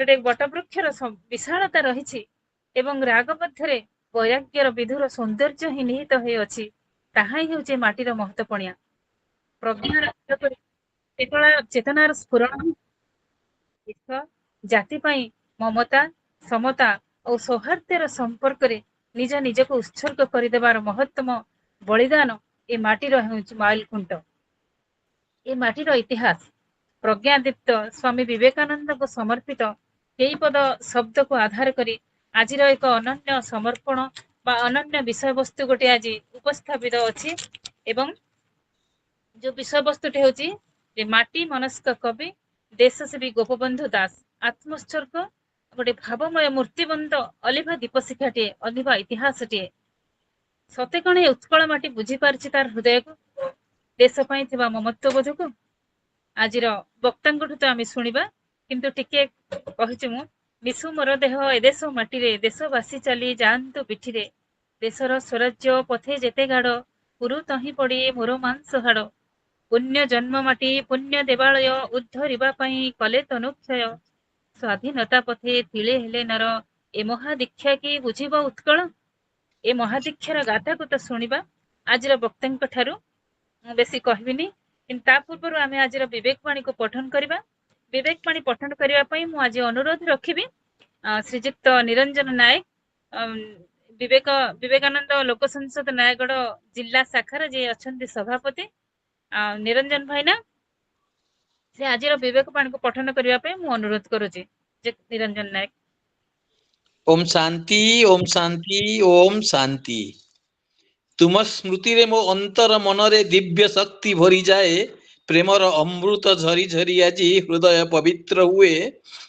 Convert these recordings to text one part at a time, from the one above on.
गोटे बटवृक्षर विशालता रही एवं राग मध्य वैराग्यर विधुर सौंदर्य ही निहित हो अच्छी ताहा ही हूँ माटीर महत्वपणिया प्रज्ञार चेतनार स्फुरण जाति पाई ममता समता और सौहार्द्यर संपर्क रे निज निज को उत्सर्ग करदेवार महत्तम बलिदान ए माटीर हेउछि माइल खुंट ए माटीर इतिहास प्रज्ञादीप्त स्वामी विवेकानंद को समर्पित कई पद शब्द को आधार करी आजिर एक अनन्य समर्पण बा अनन्य विषय वस्तु गोटे आज उपस्थापित अछि एवं जो विषय वस्तुटी होची माटी मनस्क कवि देशसेवी गोपबंधु दास आत्मोत्सर्ग गोटे भावमय मूर्तिबंध अलिभा दीपशिखाटे अलिभा इतिहासटे सते कण उत्कल माटी बुझी पारछि तार हृदय को देश पई थिबा ममत्व बोध को आजिर वक्तांगठु तो आमे सुनिबा किंतु टिके कहिछु मु मिसु मोर देह ए देश माटी रे देशवासी चली जांतु पिठी रे देशर स्वराज्य पथे जेते गाड़ पुरु तही पड़ी मोर मांस हाड़ पुण्य जन्म माटी पुण्य देवालय उद्धरिबा पई कले तनुक्षय स्वाधीनता पथे थिले हेले नर ए महादीक्षा की बुझिब उत्कल ए महादीक्षार गाथा को तो सुनिबा आजिर वक्तांक ठारू बेसी कहबिनी किंतु ता पूर्व आमे आजिर विवेकवाणी को पठन करिबा विवेकवाणी पठन करिबा पई मु आज अनुरोध रखिबी श्रीजुक्त निरंजन नायक विवेकानंद लोक संसद नयागढ़ जिला शाखार जे अछंती सभापति निरंजन भाईना से आजिर विवेकवाणी को पठन करिबा पई मु अनुरोध करूची जे निरंजन नायक। ओम शांति ओम शांति ओम शांति। तुम स्मृति रे मो अंतर मनरे दिव्य शक्ति भरी जाए प्रेमर अमृत झरी झरी आज हृदय पवित्र हुए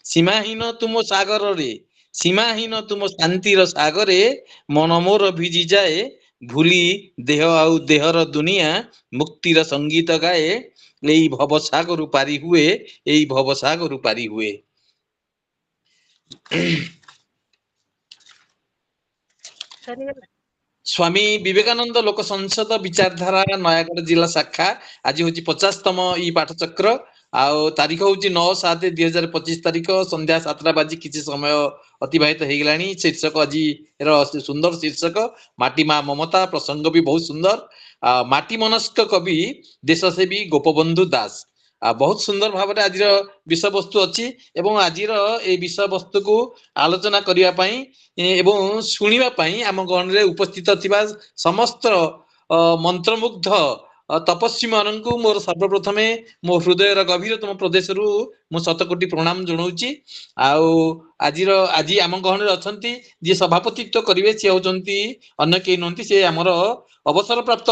सीमाहीन तुम सागर रे सीमाहीन तुम शांतिर सागरे मन मोर भिजी जाए भूली देह आउ देहर दुनिया मुक्तिर संगीत गाए यही भवसागर पारी हुए यही भवसागर पारी हुए। स्वामी विवेकानंद लोक संसद विचारधारा नयागढ़ जिला शाखा आज हूँ 50तम पाठचक्र आउ तारीख हूँ 9/7/2025 तारीख संध्या 7टा बाजी किसी समय अतिबाहित हो गलानी। शीर्षक आज सुंदर शीर्षक माटी माँ ममता प्रसंग भी बहुत सुंदर माटी मनस्क कवि देशसेवी गोपबंधु दास बहुत सुंदर भाव आज विषय वस्तु अच्छी एवं आज विषय वस्तु को आलोचना करने एवं शुणा आम गण में उपस्थित थिबा समस्त मंत्रमुग्ध तपस्वी मान मोर सर्वप्रथम मो हृदय गभीरतम प्रदेश रु मु शतकोटी प्रणाम जनाऊँगी। आज आम गहन अच्छा जी सभापतित्व करेंगे सी होती अन्य कई नुहति सी आमर अवसर प्राप्त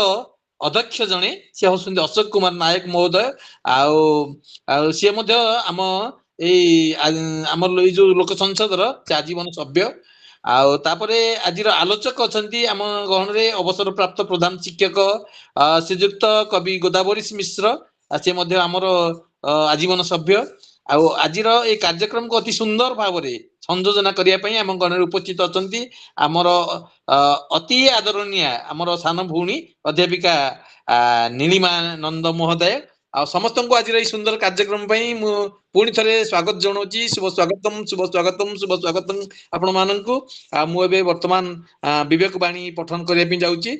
अध्यक्ष जड़े सी हूँ अशोक कुमार नायक महोदय सी आम जो लोक संसद आजीवन सभ्य तापर आज आलोचक अच्छा आम गहन में अवसर प्राप्त प्रधान शिक्षक श्रीजुक्त कवि गोदावरी मिश्र सी आमर आजीवन सभ्य आज ये कार्यक्रम को अति सुंदर भाव में संयोजना करने आम गण में उपस्थित अच्छा आमर अति आदरणीय आमर सान भौणी अध्यापिका नीलिमा नंद महोदय समस्त को आज सुंदर कार्यक्रम पुणी थे स्वागत जनाऊँगी। शुभ स्वागतम शुभ स्वागतम शुभ स्वागतम आपण मानू मुझे वर्तमान विवेकवाणी पठन करने जाऊँगी।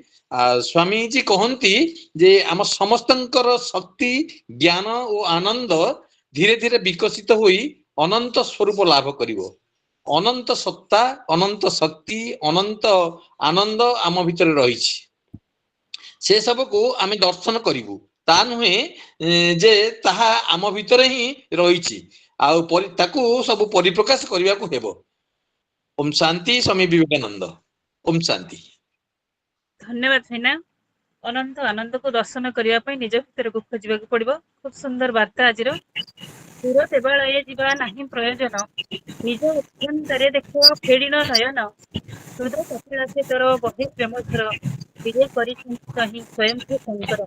स्वामी जी कहती जे आम समस्तंकर शक्ति ज्ञान और आनंद धीरे धीरे विकसित होई अनंत स्वरूप लाभ करिवो अनंत सत्ता अनंत शक्ति अनंत आनंद आम भितर रही से सब को आम दर्शन करिवु ता नुहे जे ताहा आम भितर ही रही ताकू सब परिप्रकाश करने को हेबो। ओम शांति स्वामी विवेकानंद ओम शांति। धन्यवाद भाईना अनंत आनंद को दर्शन करने निज भीतर को खोजा पड़ो। खूब सुंदर वार्ता आज दूर देवालय जीवा नहीं प्रयोजन निज अभ्यंतर देख फेड़ी नयन हृदय कपिल से तोर बहे प्रेमधर विजय कर स्वयं शंकर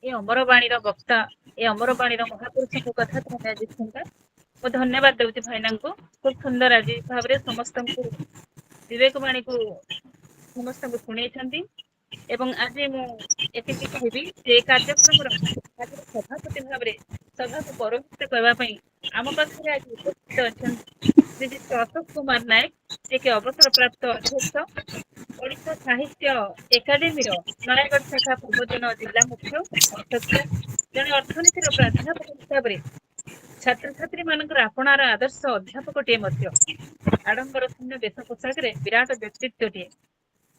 ये अमरवाणी वक्ता ये अमरवाणी महापुरुष को कथा तुम्हें आज सुनता मैं धन्यवाद देती भाईना को खूब सुंदर आज भाव समस्त विवेकवाणी को समस्त को शुणी एवं आज मुझे कहबी कार्यक्रम सभापति भाव सभा को पौरोहित्य करबा पई आम पाखरे आज उपस्थित अछंती श्रीजुक्त अशोक कुमार नायक जे के अवसर प्राप्त अध्यक्ष ओडिशा साहित्य एकाडेमी नयागढ़ शाखा पूर्वतन जिला मुख्य अध्यक्ष जड़े अर्थनीतिर प्राध्यापक हिसाब से छात्र छात्री मानकर आपणार आदर्श अध्यापकटीए आडंबर शून्य वेश पोशाक विराट व्यक्तित्वटीए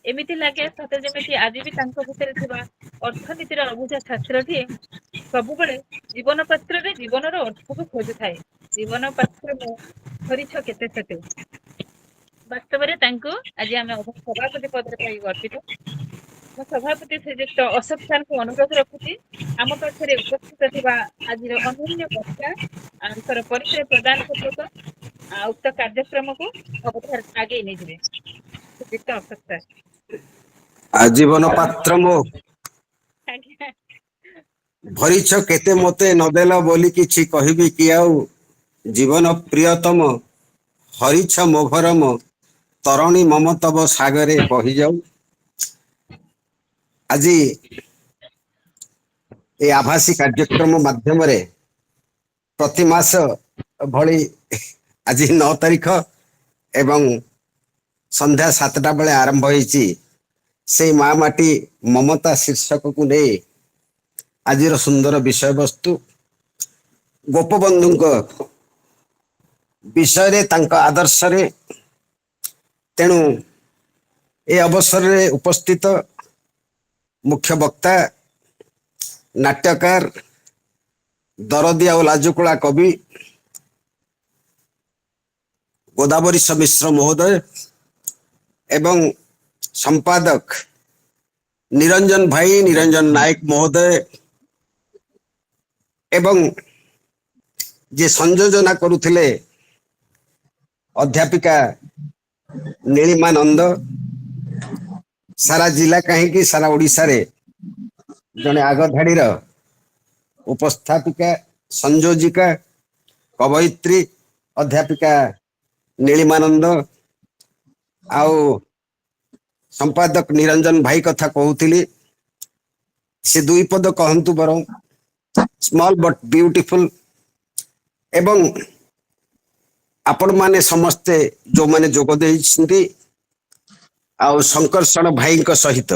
एमिति लगे सते जेमिति आज भी तांको भितर थिबा अर्थनीतिर अबुझा छात्रटीए सबुबले जीवन पात्र रे जीवनर अर्थ को खोजु थाए जीवन पात्र मो हरिछ केते सते वास्तव में तांको आज आम सभापति पद पाई गर्वित मो सभापति श्रीजुक्त अशोक सार को अनुरोध रखुची आम पाखे उपस्थित थिबा आज अनन्य वक्ता परिचय प्रदान पूर्वक उक्त कार्यक्रम को आगे नहीं जिवे श्रीजुक्त अशोक सार आजीवन पात्र मो भरिछ केते मते नदेल बोली किछि कहिबि कि आउ जीवन प्रियतम हरिछ मो भरम तरुणी मम तब सागरे बहि जाऊ। आज ए आभासी कार्यक्रम माध्यम रे प्रति मास भली आज 9 तारिख एवं संध्या 7टा बेले आरंभ होईची से माँ माटी ममता शीर्षक को नहीं आज सुंदर विषय वस्तु गोपबंधु विषय आदर्श रे तेणु ए अवसर रे उपस्थित मुख्य वक्ता नाट्यकार दरदी और लाजुकुला कवि गोदावरी मिश्र महोदय एवं संपादक निरंजन भाई निरंजन नायक महोदय एवं जे संयोजना करुथिले अध्यापिका नीलिमा नंद सारा जिला कहीं सारा ओडिशा रे जने आगधाड़ी उपस्थापिका संयोजिका कवयित्री अध्यापिका नीलिमानंद आउ संपादक निरंजन भाई कथा कहूली से 2 पद कहतु बर स्मॉल बट ब्यूटीफुल एवं आपण माने समस्ते जो माने जोग देइछन्ती आउ शंकरषण भाई सहित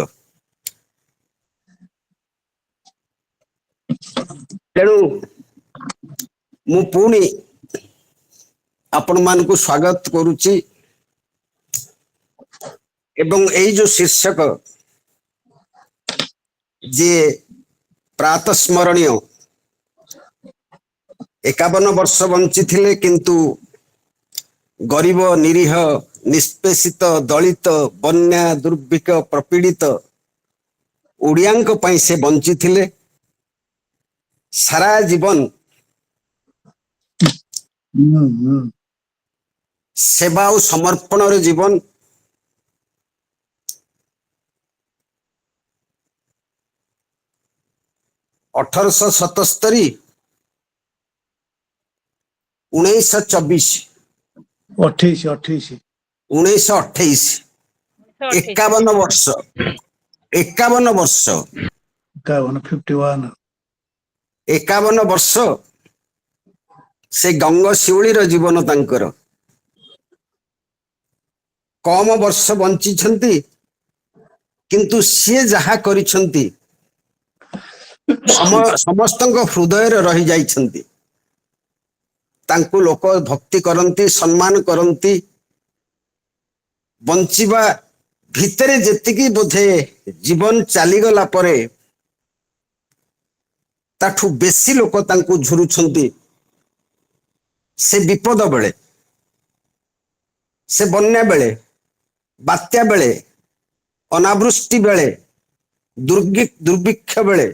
तेणु मु पुणी आपण मान को स्वागत करुची एवं यही जो शीर्षक जे प्रातस्मरणीय 51 वर्ष बंची थिले किंतु गरीब निरीह निष्पेषित दलित बन्या दुर्भिक्ष प्रपीड़ित ओडियांक पई से बंची थिले सारा जीवन सेवा और समर्पण रे जीवन 1877 1924 1928 1928 51 वर्ष 51 वर्ष 51 51 वर्ष से गंगशिउली जीवन तांकर कम वर्ष बंची किंतु सी जहा करिछंती समस्त हृदय रही जाइछंती तांको लोक भक्ति करंती सम्मान करंती बंचिबा भितरे जेतिकी बोधे जीवन चलीगला परे ताठू बेसी लोक तांको झुरुछंती से विपद बेले से बन्या बेले बात्या बेले अनावृष्टि बेले दुर्भिक्ष बेले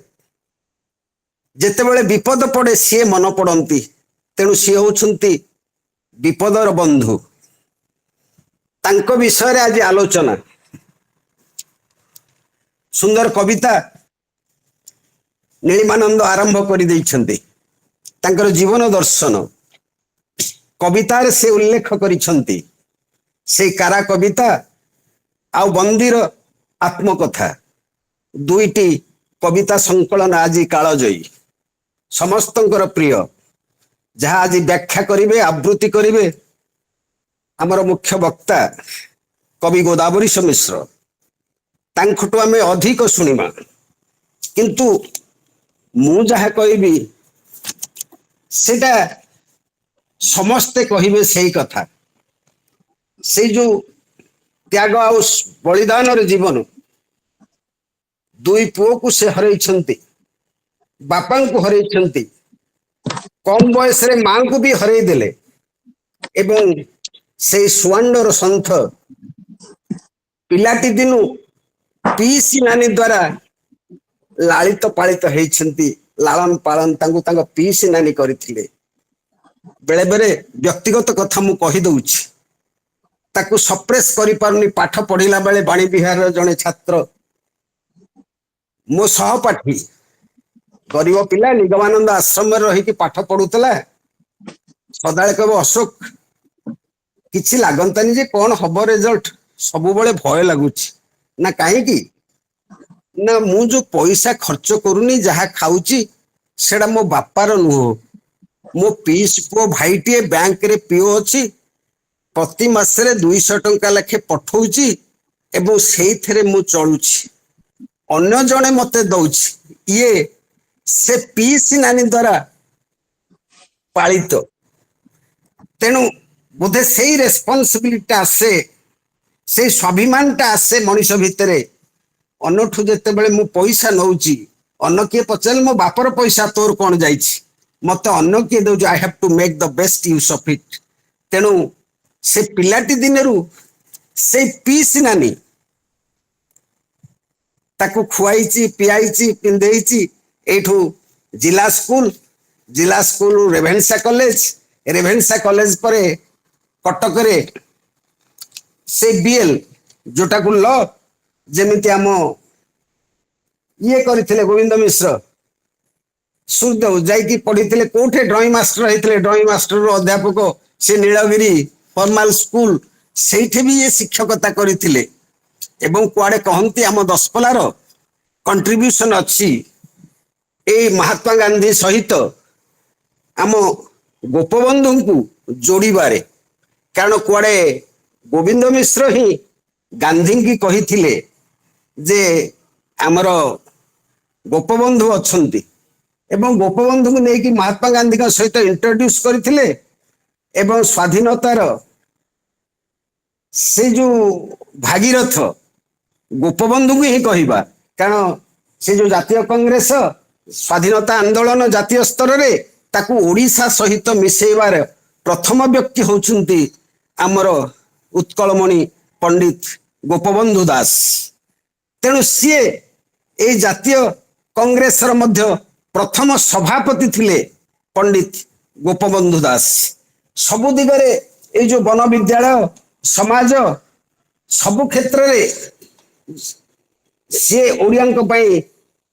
जेते बेले विपद पड़े सी मन पड़ती तेणु सी होउछंती विपदर बंधु तांको विषय रे आज आलोचना सुंदर कविता नीलिमानंद आरंभ कर देइछंती तांकर जीवन दर्शन कवितार से उल्लेख करिछंती से कारा कविता आ बंदीर आत्मकथा दुईटी कविता संकलन आज कालजयी ସମସ୍ତଙ୍କର ପ୍ରିୟ, ଯାହା ଆଜି ବ୍ୟାଖ୍ୟା କରିବେ ଆବୃତ୍ତି କରିବେ ଆମର ମୁଖ୍ୟ ବକ୍ତା କବି ଗୋଦାବରୀଶ ମିଶ୍ର। ତାଙ୍କଠୁ ଆମେ ଅଧିକ ଶୁଣିବା, କିନ୍ତୁ ମୁଁ ଯାହା କହିବି ସେଟା ସମସ୍ତେ କହିବେ ସେଇ କଥା। ସେଇ ଯୋଉ ତ୍ୟାଗ ଆଉ ବଳିଦାନର ଜୀବନ, ଦୁଇ ପୁଅକୁ ସେ ହରେଇଛନ୍ତି, ବାପାଙ୍କୁ ହରେଇଛନ୍ତି, କମ ବୟସରେ ମାଙ୍କୁ ବି ହରେଇ ଦେଲେ, ଏବଂ ସେଇ ସୁଆଣ୍ଡର ସନ୍ଥ ପିଲାଟି ଦିନୁ ପିଇସି ନାନୀ ଦ୍ୱାରା ଲାଳିତ ପାଳିତ ହେଇଛନ୍ତି, ଲାଳନ ପାଳନ ତାଙ୍କୁ ତାଙ୍କ ପିଇସି ନାନୀ କରିଥିଲେ। ବେଳେ ବେଳେ ବ୍ୟକ୍ତିଗତ କଥା ମୁଁ କହିଦଉଛି, ତାକୁ ସପ୍ରେସ କରିପାରୁନି। ପାଠ ପଢିଲା ବେଳେ ବାଣୀ ବିହାରର ଜଣେ ଛାତ୍ର, ମୋ ସହପାଠୀ, ଗରିବ ପିଲା, ନିଗମାନନ୍ଦ ଆଶ୍ରମରେ ରହିକି ପାଠ ପଢୁଥିଲା। ସଦାବେଳେ କହିବ ଅଶୋକ କିଛି ଲାଗନ୍ତାନି ଯେ କଣ ହବ ରେଜଲ୍ଟ, ସବୁବେଳେ ଭୟ ଲାଗୁଛି। ନା କାହିଁକି ନା ମୁଁ ଯୋଉ ପଇସା ଖର୍ଚ୍ଚ କରୁନି, ଯାହା ଖାଉଛି ସେଟା ମୋ ବାପାର ନୁହଁ, ମୋ ପିଇସି ପୁଅ ଭାଇଟିଏ ବ୍ୟାଙ୍କରେ ପିଓ ଅଛି, ପ୍ରତି ମାସରେ 200 ଟଙ୍କା ଲେଖେ ପଠଉଛି ଏବଂ ସେଇଥିରେ ମୁଁ ଚଳୁଛି, ଅନ୍ୟ ଜଣେ ମତେ ଦଉଛି। ଇଏ ସେ ପିଇସି ନାନୀ ଦ୍ୱାରା ପାଳିତ। ତେଣୁ ବୋଧେ ସେଇ ରେସ୍ପନ୍ସିବିଲିଟି ଆସେ, ସେଇ ସ୍ୱାଭିମାନଟା ଆସେ ମଣିଷ ଭିତରେ। ଅନ୍ୟଠୁ ଯେତେବେଳେ ମୁଁ ପଇସା ନଉଛି, ଅନ୍ୟ କିଏ ପଚାରିଲେ ମୋ ବାପର ପଇସା ତୋର କଣ ଯାଇଛି, ମତେ ଅନ୍ୟ କିଏ ଦଉଛି, I have to make the best use of it. ତେଣୁ ସେ ପିଲାଟି ଦିନରୁ ସେଇ ପିଇସି ନାନୀ ତାକୁ ଖୁଆଇଛି, ପିଆଇଛି, ପିନ୍ଧେଇଛି। ଏଇଠୁ ଜିଲ୍ଲା school Ravenshaw college, Ravenshaw college ପରେ କଟକରେ ସେ ବିଏଲ ଯୋଉଟାକୁ ଲ, ଯେମିତି ଆମ ଇଏ କରିଥିଲେ ଗୋବିନ୍ଦ ମିଶ୍ର, ସୁରଦେବ ଯାଇକି ପଢିଥିଲେ କୋଉଠି, ଡ୍ରଇଂ ମାଷ୍ଟର ହେଇଥିଲେ, ଡ୍ରଇଂ ମାଷ୍ଟରରୁ ଅଧ୍ୟାପକ ସେ ନୀଳଗିରି ଫର୍ମାଲ ସ୍କୁଲ, ସେଇଠି ବି ଇଏ ଶିକ୍ଷକତା କରିଥିଲେ। ଏବଂ କୁଆଡେ କହନ୍ତି ଆମ ଦଶପଲ୍ଲାର କଣ୍ଟ୍ରିବ୍ୟୁସନ ଅଛି ଏଇ ମହାତ୍ମା ଗାନ୍ଧୀ ସହିତ ଆମ ଗୋପବନ୍ଧୁଙ୍କୁ ଯୋଡ଼ିବାରେ। କାରଣ କୁଆଡେ ଗୋବିନ୍ଦ ମିଶ୍ର ହିଁ ଗାନ୍ଧୀଙ୍କୁ କହିଥିଲେ ଯେ ଆମର ଗୋପବନ୍ଧୁ ଅଛନ୍ତି, ଏବଂ ଗୋପବନ୍ଧୁଙ୍କୁ ନେଇକି ମହାତ୍ମା ଗାନ୍ଧୀଙ୍କ ସହିତ ଇଣ୍ଟ୍ରୋଡ୍ୟୁସ କରିଥିଲେ। ଏବଂ ସ୍ୱାଧୀନତାର ସେ ଯୋଉ ଭାଗିରଥ ଗୋପବନ୍ଧୁଙ୍କୁ ହିଁ କହିବା, କାରଣ ସେ ଯୋଉ ଜାତୀୟ କଂଗ୍ରେସ ସ୍ୱାଧୀନତା ଆନ୍ଦୋଳନ ଜାତୀୟ ସ୍ତରରେ ତାକୁ ଓଡ଼ିଶା ସହିତ ମିଶେଇବାର ପ୍ରଥମ ବ୍ୟକ୍ତି ହଉଛନ୍ତି ଆମର ଉତ୍କଳମଣି ପଣ୍ଡିତ ଗୋପବନ୍ଧୁ ଦାସ। ତେଣୁ ସିଏ ଏଇ ଜାତୀୟ କଂଗ୍ରେସର ମଧ୍ୟ ପ୍ରଥମ ସଭାପତି ଥିଲେ ପଣ୍ଡିତ ଗୋପବନ୍ଧୁ ଦାସ। ସବୁ ଦିଗରେ ଏଇ ଯୋଉ ବନ ବିଦ୍ୟାଳୟ, ସମାଜ, ସବୁ କ୍ଷେତ୍ରରେ ସିଏ ଓଡ଼ିଆଙ୍କ ପାଇଁ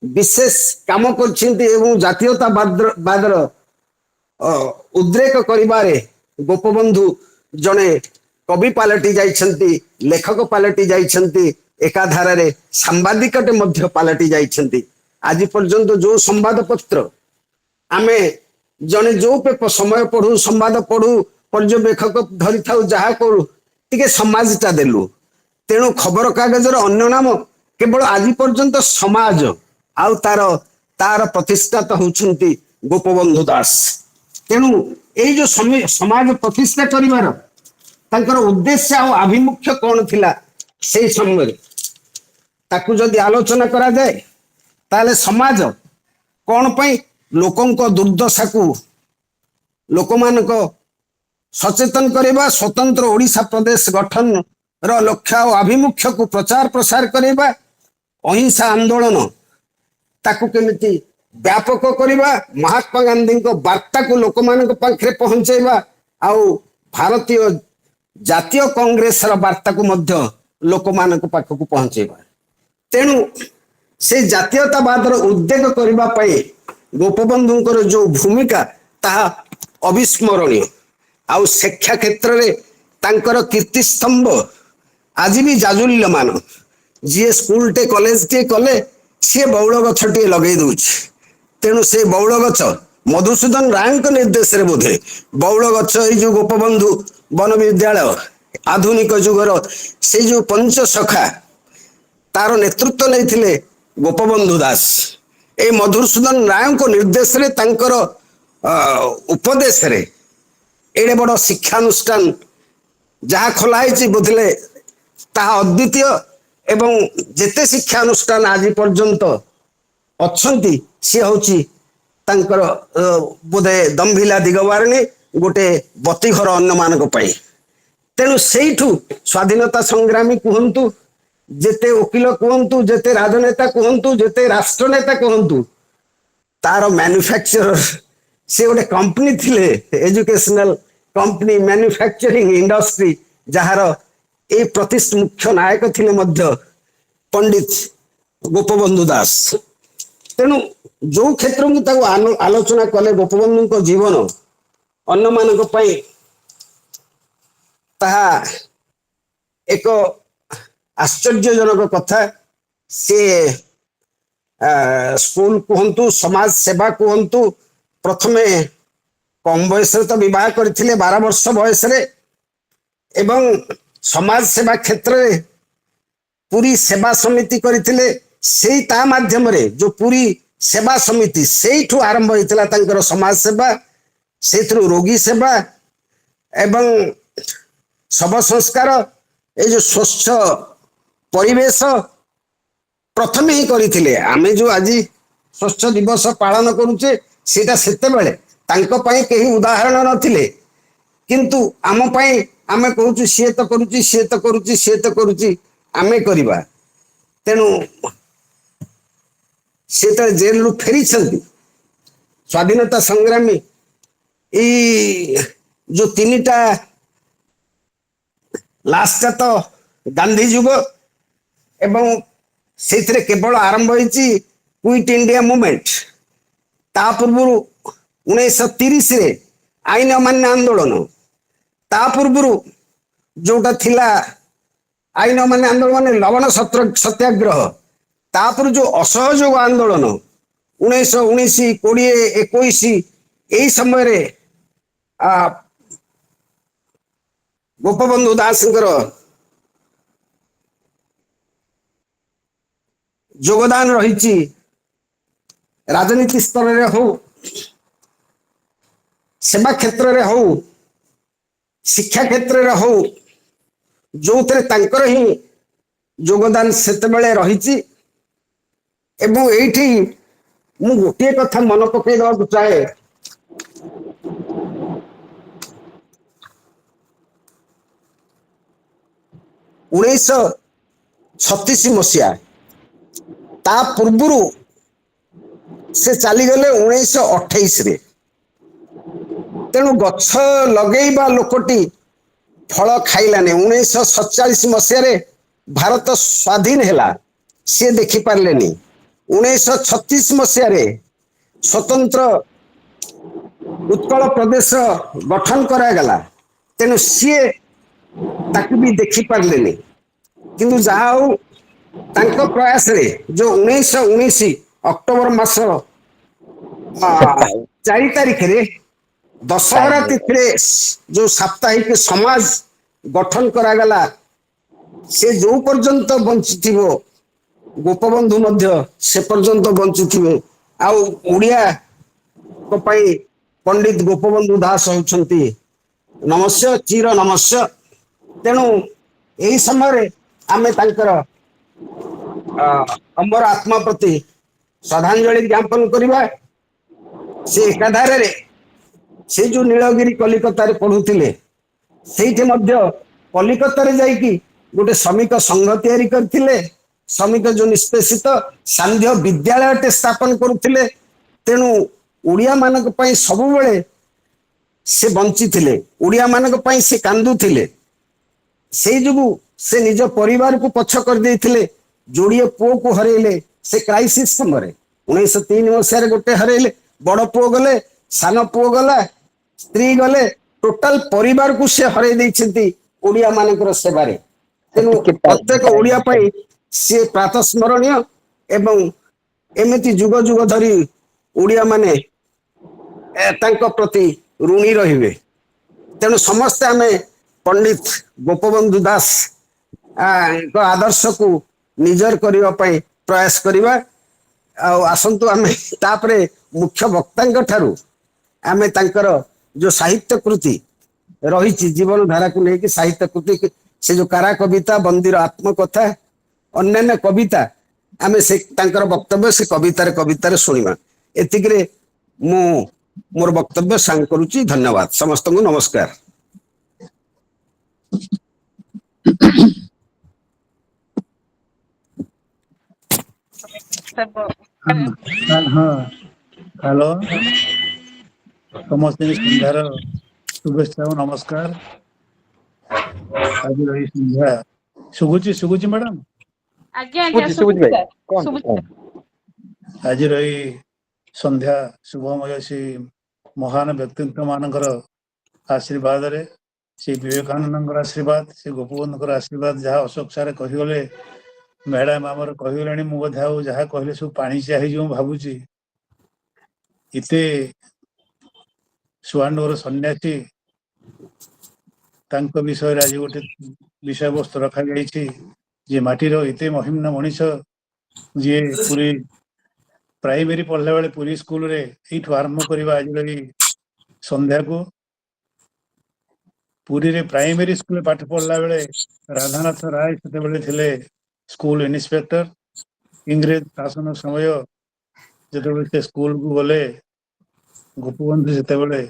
ବିଶେଷ କାମ କରିଛନ୍ତି ଏବଂ ଜାତୀୟତାବାଦର ଉଦ୍ରେକ କରିବାରେ ଗୋପବନ୍ଧୁ ଜଣେ କବି ପାଲଟି ଯାଇଛନ୍ତି, ଲେଖକ ପାଲଟି ଯାଇଛନ୍ତି, ଏକାଧାରାରେ ସାମ୍ବାଦିକଟେ ମଧ୍ୟ ପାଲଟି ଯାଇଛନ୍ତି। ଆଜି ପର୍ଯ୍ୟନ୍ତ ଯୋଉ ସମ୍ବାଦପତ୍ର ଆମେ ଜଣେ ଯୋଉ ସମୟ ପଢୁ, ସମ୍ବାଦ ପଢୁ, ପର୍ଯ୍ୟବେକ୍ଷକ ଧରିଥାଉ, ଯାହା କରୁ, ଟିକେ ସମାଜଟା ଦେଲୁ। ତେଣୁ ଖବର କାଗଜର ଅନ୍ୟ ନାମ କେବଳ ଆଜି ପର୍ଯ୍ୟନ୍ତ ସମାଜ, ଆଉ ତାର ପ୍ରତିଷ୍ଠାତା ହଉଛନ୍ତି ଗୋପବନ୍ଧୁ ଦାସ। ତେଣୁ ଏଇ ଯୋଉ ସମାଜ ପ୍ରତିଷ୍ଠା କରିବାର ତାଙ୍କର ଉଦ୍ଦେଶ୍ୟ ଆଉ ଆଭିମୁଖ୍ୟ କଣ ଥିଲା ସେଇ ସମୟରେ, ତାକୁ ଯଦି ଆଲୋଚନା କରାଯାଏ ତାହେଲେ ସମାଜ କଣ ପାଇଁ ଲୋକଙ୍କ ଦୁର୍ଦ୍ଦଶାକୁ ଲୋକମାନଙ୍କ ସଚେତନ କରିବା, ସ୍ୱତନ୍ତ୍ର ଓଡ଼ିଶା ପ୍ରଦେଶ ଗଠନର ଲକ୍ଷ୍ୟ ଆଉ ଆଭିମୁଖ୍ୟକୁ ପ୍ରଚାର ପ୍ରସାର କରିବା, ଅହିଂସା ଆନ୍ଦୋଳନ ତାକୁ କେମିତି ବ୍ୟାପକ କରିବା, ମହାତ୍ମା ଗାନ୍ଧୀଙ୍କ ବାର୍ତ୍ତାକୁ ଲୋକମାନଙ୍କ ପାଖରେ ପହଞ୍ଚେଇବା, ଆଉ ଭାରତୀୟ ଜାତୀୟ କଂଗ୍ରେସର ବାର୍ତ୍ତାକୁ ମଧ୍ୟ ଲୋକମାନଙ୍କ ପାଖକୁ ପହଞ୍ଚେଇବା। ତେଣୁ ସେ ଜାତୀୟତାବାଦର ଉଦ୍ବେଗ କରିବା ପାଇଁ ଗୋପବନ୍ଧୁଙ୍କର ଯୋଉ ଭୂମିକା ତାହା ଅବିସ୍ମରଣୀୟ। ଆଉ ଶିକ୍ଷା କ୍ଷେତ୍ରରେ ତାଙ୍କର କୀର୍ତ୍ତିସ୍ତମ୍ଭ ଆଜି ବି ଜାଜୁଲ୍ୟମାନ। ଯିଏ ସ୍କୁଲଟେ କଲେଜଟିଏ କଲେ ସିଏ ବଉଳ ଗଛଟିଏ ଲଗେଇ ଦଉଛି। ତେଣୁ ସେ ବଉଳ ଗଛ मधुसूदन राय निर्देश रे बोधे बौल गछ जो गोपबंधु वन विद्यालय आधुनिक जुगर से जो पंच सखा तार नेतृत्व नहीं गोपबंधु दास ए मधुसूदन राय निर्देश रे तांकर उपदेश रे एडे बड़ शिक्षानुष्ठान जहाँ खोलाई बोधले ताहा अद्वितीय एवं जेते शिक्षानुष्ठान आज पर्यंत अच्छी सी हूँ तांकर बोधे दम्भिला दिगवारिणी गोटे बतीघर अन्न मान तेणु से स्वाधीनता संग्रामी कहतु जेते वकिल कहतु जेते राजनेता कहतु जेते राष्ट्रनेता कहतु तार मैन्युफैक्चरर से गोटे कंपनी थिले एजुकेशनल कंपनी मैन्युफैक्चरिंग इंडस्ट्री जार ए प्रतिष्ठ मुख्य नायक थिले मध्य पंडित गोपबंधु दास तेणु जो क्षेत्र में आलोचना कले गोपबंधु जीवन अन्न मान ताहा एक आश्चर्यजनक कथा से स्कूल कहतु समाज सेवा कहतु प्रथमे कम बयस तो विवाह करथिले 12 वर्ष बयस रे एवं समाज सेवा क्षेत्र में पूरी सेवा समिति करथिले सेई ता माध्यम रे जो पूरी सेवा समिति सेठू आरंभ होइतला तांकर समाज सेवा सेथरु रोगी सेवा एवं सब संस्कार ए जो स्वच्छ परिवेश प्रथम ही करथिले आमे जो आज स्वच्छ दिवस पालन करूचे सेटा सेते बेले तांको पई केही उदाहरण नथिले किंतु आम पई आमे कहूछु सी तो करूची सी तो करूची सी तो करूची आमे करिबा तेनु से तो जेल रु फेरी छंती स्वाधीनता संग्रामी ई जो तीनटा लास्ट तो गांधी युग एवं से केवल आरंभ होती क्विट इंडिया मूवमेंट ता पूर्व 1930 रे आईन अमान्य आंदोलन ता पूर्व जोटा थिला आईन अमान्य आंदोलन माने लवण सत्याग्रह तापर जो असहयोग आंदोलन 1919 20 21 यही समय गोपबंधु दास योगदान रही राजनीति स्तर रे हो सेवा क्षेत्र रे हो शिक्षा क्षेत्र रे हो जो तांकर ही योगदान सेते बेले रही एवं एठी मु गोटे कथा मन पकई देवा चाहे 1936 मसीहा ता पूर्व से चलीगले 1928 रे तेणु गछ लगेइबा लोकटी फल खाइलाने 1947 मसीह भारत स्वाधीन हैला से देखि पारलेनी 1936 मसीह स्वतंत्र उत्कल प्रदेश गठन करागला तेणु सी ताकि भी देखि पारलेनी किंतु जहा हो तांको प्रयास रे जो 1919 अक्टोबर मास 4 तारीख रे दशहरा तिथि जो साप्ताहिक समाज गठन करागला से जो पर्यंत बंची गोपबंधु मध्य से पर्यंत बंचुथिबे आउ ओडिया को पई पंडित गोपबंधु दास होउछंती नमस्य चिर नमस्य तेणु यही समय आमे तांकर अमर आत्मा प्रति श्रद्धांजलि ज्ञापन करवा से एकाधार से जो नीलगिरी कलिकता रे पढ़ुथिले सेठी मध्य कलिकता रे जाईकी गोटे श्रमिक संघ तैयारी करथिले श्रमिक जो निष्पेषित सांध्य विद्यालय स्थापन करुथिले तेणु ओडिया मानक पई सबु बेले से बंची थिले ओडिया मानक पई से कांदुथिले से जुगु से निज परिवार को पछ कर देथिले जोड़िए पुओ को हरेले से क्राइसिस समय 1903 मसीह गोटे हरेले बड़ पुओ गले सान पुओ गला स्त्री गले टोटाल परिवार को से हरे देइछंती ओडिया मानकर सेवारे तेणु प्रत्येक ओडिया पई से प्रातस्मरणीय एवं एमिति जुग जुग धरी ओडिया माने ତାଙ୍କ ପ୍ରତି ଋଣୀ ରହିବେ। ତେଣୁ ସମସ୍ତେ ଆମେ ପଣ୍ଡିତ ଗୋପବନ୍ଧୁ ଦାସ ଆଦର୍ଶକୁ ନିଜର କରିବା ପାଇଁ ପ୍ରୟାସ କରିବା। ଆଉ ଆସନ୍ତୁ ଆମେ ତାପରେ ମୁଖ୍ୟ ବକ୍ତାଙ୍କ ଠାରୁ ଆମେ ତାଙ୍କର ଯୋଉ ସାହିତ୍ୟ କୃତି ରହିଛି ଜୀବନ ଧାରାକୁ ନେଇକି ସାହିତ୍ୟ କୃତି ସେ ଯୋଉ କାରା କବିତା ବନ୍ଦୀର ଆତ୍ମକଥା ଅନ୍ୟାନ୍ୟ କବିତା ଆମେ ସେ ତାଙ୍କର ବକ୍ତବ୍ୟ ସେ କବିତାରେ ଶୁଣିବା। ଏତିକିରେ ମୁଁ ମୋର ବକ୍ତବ୍ୟ ସାଙ୍ଗ କରୁଛି। ଧନ୍ୟବାଦ ସମସ୍ତଙ୍କୁ ନମସ୍କାର। ହ୍ୟାଲୋ ସମସ୍ତେ ସନ୍ଧ୍ୟାର शुभेच्छा नमस्कार। आज रही संध्या शुभुची मैडम ଆଜ୍ଞା ଆଜ୍ଞା ଶୁଭୁଛି ସାର୍ ଶୁଭୁଛି ସାର୍। आज रही संध्या शुभमय से महान व्यक्तित्व मानकर आशीर्वाद रे से विवेकानंद आशीर्वाद से गोपबंधु आशीर्वाद जहाँ अशोक सारे कहीगले मैडम आमर कहीगले मुझे जहाँ कहले सब पानी चाहे जो भावुची इते सुवर्णवर सन्यासी तांक विषय आज गोटे विषय वस्तु रखा जे माटीर एते महिम्न मनीष जी पूरी प्राइमरी पढ़ला बेले पूरी स्कूल रे एठू आरंभ करवा आज लगी संध्या को पूरी रे प्राइमरी स्कूल पाठ पढ़ला बेले राधानाथ राय से थिले स्कूल इन्स्पेक्टर इंग्रेज शासन समय जो स्कूल को गले गोपबंधु जितेबले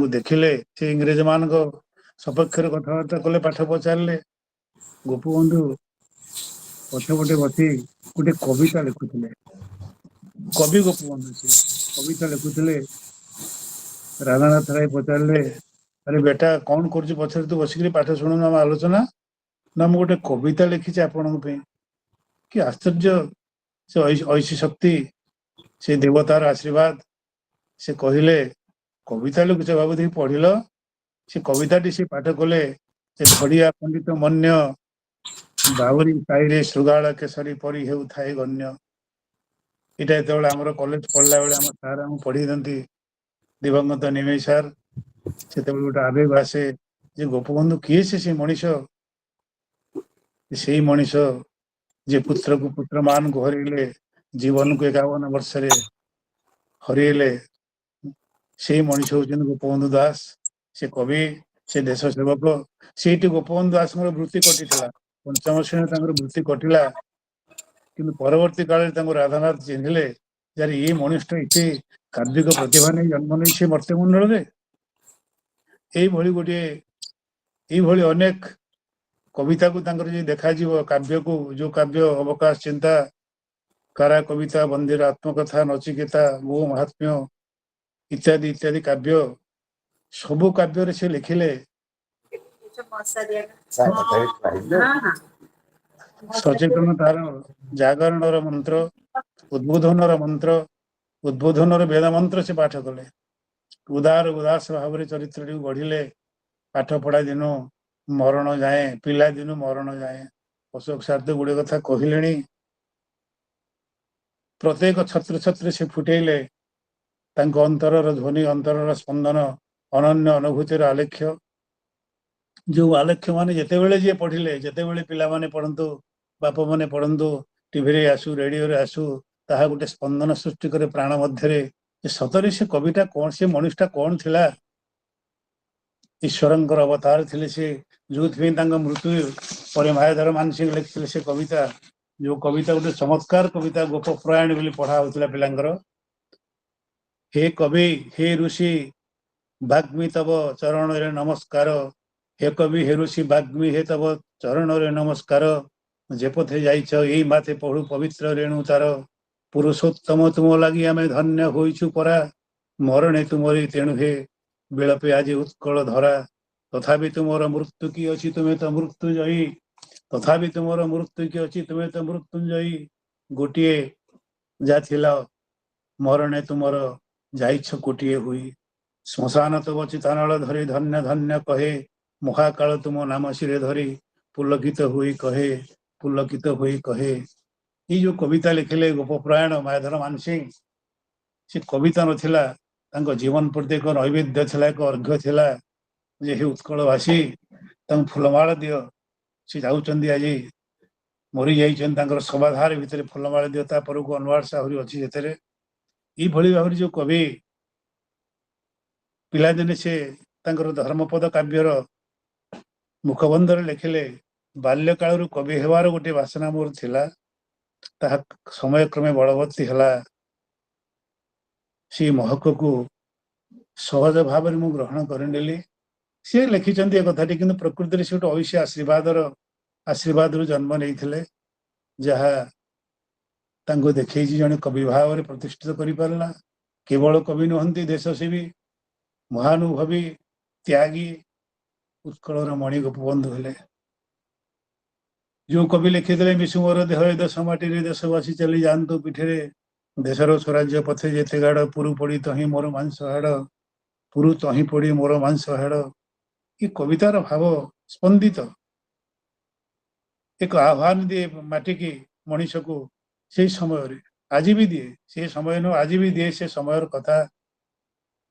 देखिले से इंग्रेज मान सपक्ष कथबार्ता कले पाठ पचारे गोपबंधु पछपटे बसी गोटे कविता लिखुले कवि गोपबंधु से कविता लिखुले राधानाथ राय पचारे अरे बेटा कौन कर पचर तू बसिक पाठ शुणु आम आलोचना ना मुझे गोटे कविता लिखी आपण कि आश्चर्य से ऐसी शक्ति से देवतार आशीर्वाद से कहले कविता लिखुच बाबू देखिए पढ़िल से कविताटी से पाठ कले धड़िया पंडित मन्य बावरी साईरे श्रृगाल केसरी परी हेउ थाए गण्य इटा जो आम कॉलेज पढ़ला बेले आम सार आम पढ़ी दिखती दिवंगत निमेश सार से गोटे आवेग आसे जे गोपबंधु किए से मनीष से मनीष जे पुत्र को पुत्र मान को हरइले जीवन को 51 वर्ष हरइले से मनीष हूँ गोपबंधु दास से कवि से देश सेवक से गोपबंधु दास वृत्ति कटि पंचम श्रेणी वृत्ति कटिला कि परवर्ती काल राधानाथ चिन्हले यार ये मनुष्य इतने काव्यिक प्रतिभा नहीं जन्म नहीं से मर्त्यमंडल में गोटे ये अनेक कविता को देखा काव्य को जो काव्य अवकाश चिंता कारा कविता बंदीर आत्मकथा नचिकेता गो महात्म्य इत्यादि इत्यादि काव्य सबु काव्य से लिखिले सचेतनतार जागरणर मंत्र उद्बोधन वेद मंत्र से पाठ कले उदार उदास भाव चरित्र गढ़िले पाठ पढ़ा दिन मरण जाए पिला दिन मरण जाए अशोक सार तो गुड़े कथा कहले प्रत्येक छात्र छात्री से फुटेले अंतर ध्वनि अंतर स्पंदन अनन्य अनुभूतिर आलेख्य जो आलेख्य माने जिते बड़े जी पढ़िले जिते बड़े पिला माने पढ़ंतु बाप माने पढ़ंतु टीवी रे आसु रेडियो रे आसु ताहा गोटे स्पंदन सृष्टि करे प्राण मध्यरे सतरे से कविता कौन से मनुष्यटा कौन थिला ईश्वरंकर अवतार थिले से जो मृत्यु पर मायाधर मानसिंह लिखिले से कविता जो कविता गोटे चमत्कार कविता गोप प्रयाण बोली पढ़ा होता पिलांकर हे कवि हे ऋषि वाग्मी तब चरण रे नमस्कार हे कवि हे ऋषि वाग्मी हे तब चरण रे नमस्कार जे पथे जाइछ एई माथे पढ़ु पवित्र रेणु तार पुरुषोत्तम तुम लगी आमे धन्य होइछु परा मरणे तुमरी तेणु हे बिलपे आज उत्कल धरा तथापि तुमर मृत्यु की अछि तुमे तो मृत्युजयी तथापि तुमर मृत्यु की अछि तुमे तो मृत्युंजयी गोटिए जा थिला मरणे तुमर जाइछ कोटिए हुई श्मशान तब चितानल धरी धन्य धन्य कहे महाकाल तुम नाम शिरे धरी पुलकित हुई कहे ये जो कविता लिखिले गोपप्रयाण मायाधर मानसिंह से कविता नथिला जीवन प्रति एक नैवेद्य थिला, एक अर्घ्य थिला जे हे उत्कलवासी तांको फुलमाला दियो। से जाउचंदी आज मरी जाइछन, तांकर सभाधार भितर फुलमाला दियो। ता परको अनुवाद आहुरी अछि जेतेरे ई भली भाबरी जो कवि पिलादिने से तांकर धर्मपद काव्यर मुखबंधर लिखिले, बाल्यकालरू कवि हेबार गोटे वासना मोर थिला, ताहा समय क्रमे बलवती हला। से महक को सहज भाव में ग्रहण करनेली। सी लिखिंट एक कथाटी, कि प्रकृति से गोटे अवश्य आशीर्वाद जन्म नहीं जहाँ तांको देखी जड़े कवि भाव में प्रतिष्ठित कर पारला। केवल कवि नुहंती, देशसेवी, महानुभवी, त्यागी, उत्कलर मणि गोपबंधु हेले। जो कवि लिखिले विषुमर देह दश माटी देशवासी चली जातु पिठे, देशर स्वराज्य पथे जेते गाड़, पुरु पड़ी तही मोर मांस हाड़, पुरु तही पड़ी मोर मांस हाड़। ये कवितार भाव स्पंदित एक आह्वान दिए माटी की मनीष को से समय आज भी दिए, से समय न आज भी दिए से समय कथा।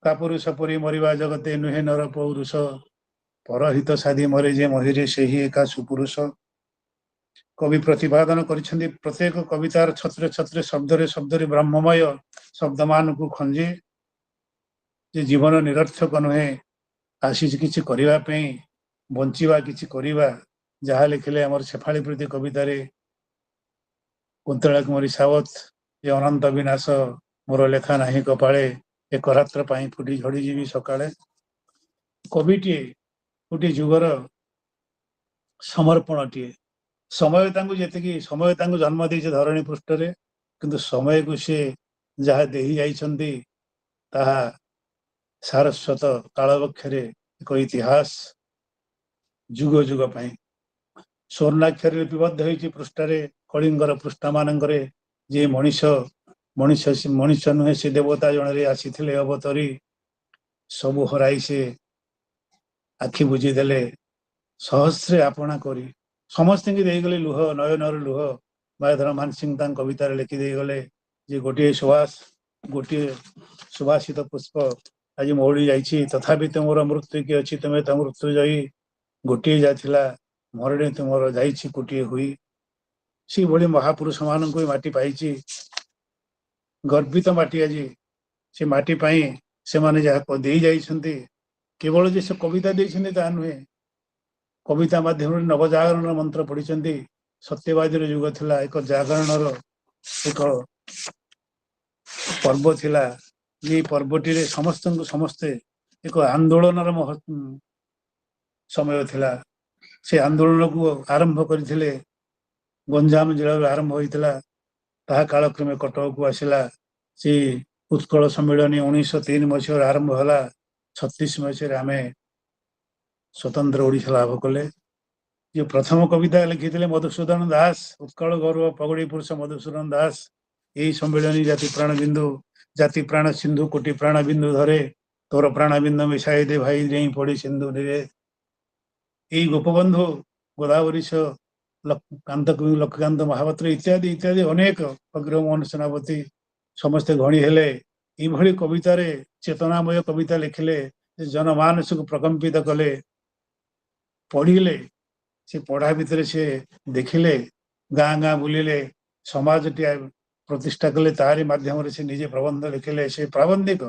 का पुरुष परी मरिबा जगते नुहे नर पौरुष, परहित साधी मरे जे महिरे से ही एका सुपुरुष। कवि प्रतिपादन करिसेंती प्रत्येक कवितार छत्रे छत्रे शब्दरे ब्रह्ममय शब्दमान को खंजे जे जीवन निरर्थक नुहे, आशीष किछि करिबा पई बंचिबा किछि करिबा। जहाँ लिखिले हमर शेफाली प्रति कवितारे कुंतला कुमारी सावत, ये अनंत विनाश मोर लेखा नाही कपाळे, एक रात्र पाई फुटी झड़ी जीवी सकाळे। कविटी गोटे जुगर समर्पणटीए। समय तांको जेतिकी समय तांको जन्म देइछे धरणी पृष्ठरे, किंतु समय को से जहाँ देही जाइछंती ताहा सारस्वत कालबक्षरे एक इतिहास जुग जुग पाई स्वर्णाक्षर लिपिबद्ध होइछि पृष्ठरे। कलिंगर पृष्ठ मानंगरे जे मनीष मनीष नुहे से देवता जनरे आसीथिले अवतरी, सबु हराई से आखि बुझी देले सहस्रे आपणा करी। समस्त की देगले लुह, नयनर लुह मायाधर मान सिंह तांग कवितार लिखि दे गले जे गोटे सुवास गोटे सुवासित पुष्प आज मौड़ी जाइछि, तथापि तुमर मृत्यु कि अछि, तुमे त मृत्यु जाई गोटे जाथिला, मरणे तुमर जाइछि कोटिए हुई। सी भली महापुरुष माननको माटी पाइछि, गर्वित माटी आज से माटी पाई से माने जहाँ दे जाइछंती। केवल जे से कविता देइछंती ता नुहे, कविता माध्यम नवजागरण मंत्र पढ़ी। सत्यवादी युग थिला, एक जागरण एक पर्व थिला। ये पर्वटी समस्त को समस्ते एक आंदोलन समय थिला। से आंदोलन को आरंभ करथिले गंजाम जिला आरंभ होइथिला, ताहा कालक्रमे कटक को आसिला। से उत्कल सम्मेलन 1903 मसीह आरंभ होला। 36 मसीह आमे स्वतंत्र ओडिशा लाभ कले। जो प्रथम कविता लिखिथिले मधुसूदन दास, उत्कल गौरव पगड़ी पुरुष मधुसूदन दास। यही सम्मेलन जाति प्राण सिंधु कोटि प्राण बिंदु धरे, तोर प्राण बिंदु मिशाई दे भाई जे पड़ी सिंधु निरे। यही गोपबंधु गोदावरी कांतकवि लक्ष्मीकांत महापात्र इत्यादि इत्यादि अनेक अग्रमोहन सेनापति समस्ते घणी हेले। यही कवितारे चेतनामय कविता लिखिले, जनमानस को प्रकंपित कले। पढ़िले से पढ़ा भितर से देखिले, गाँ गाँ बुलिले, समाज प्रतिष्ठा कले। तारी माध्यम से निजे प्रबंध लिखिले। से प्राबंधिक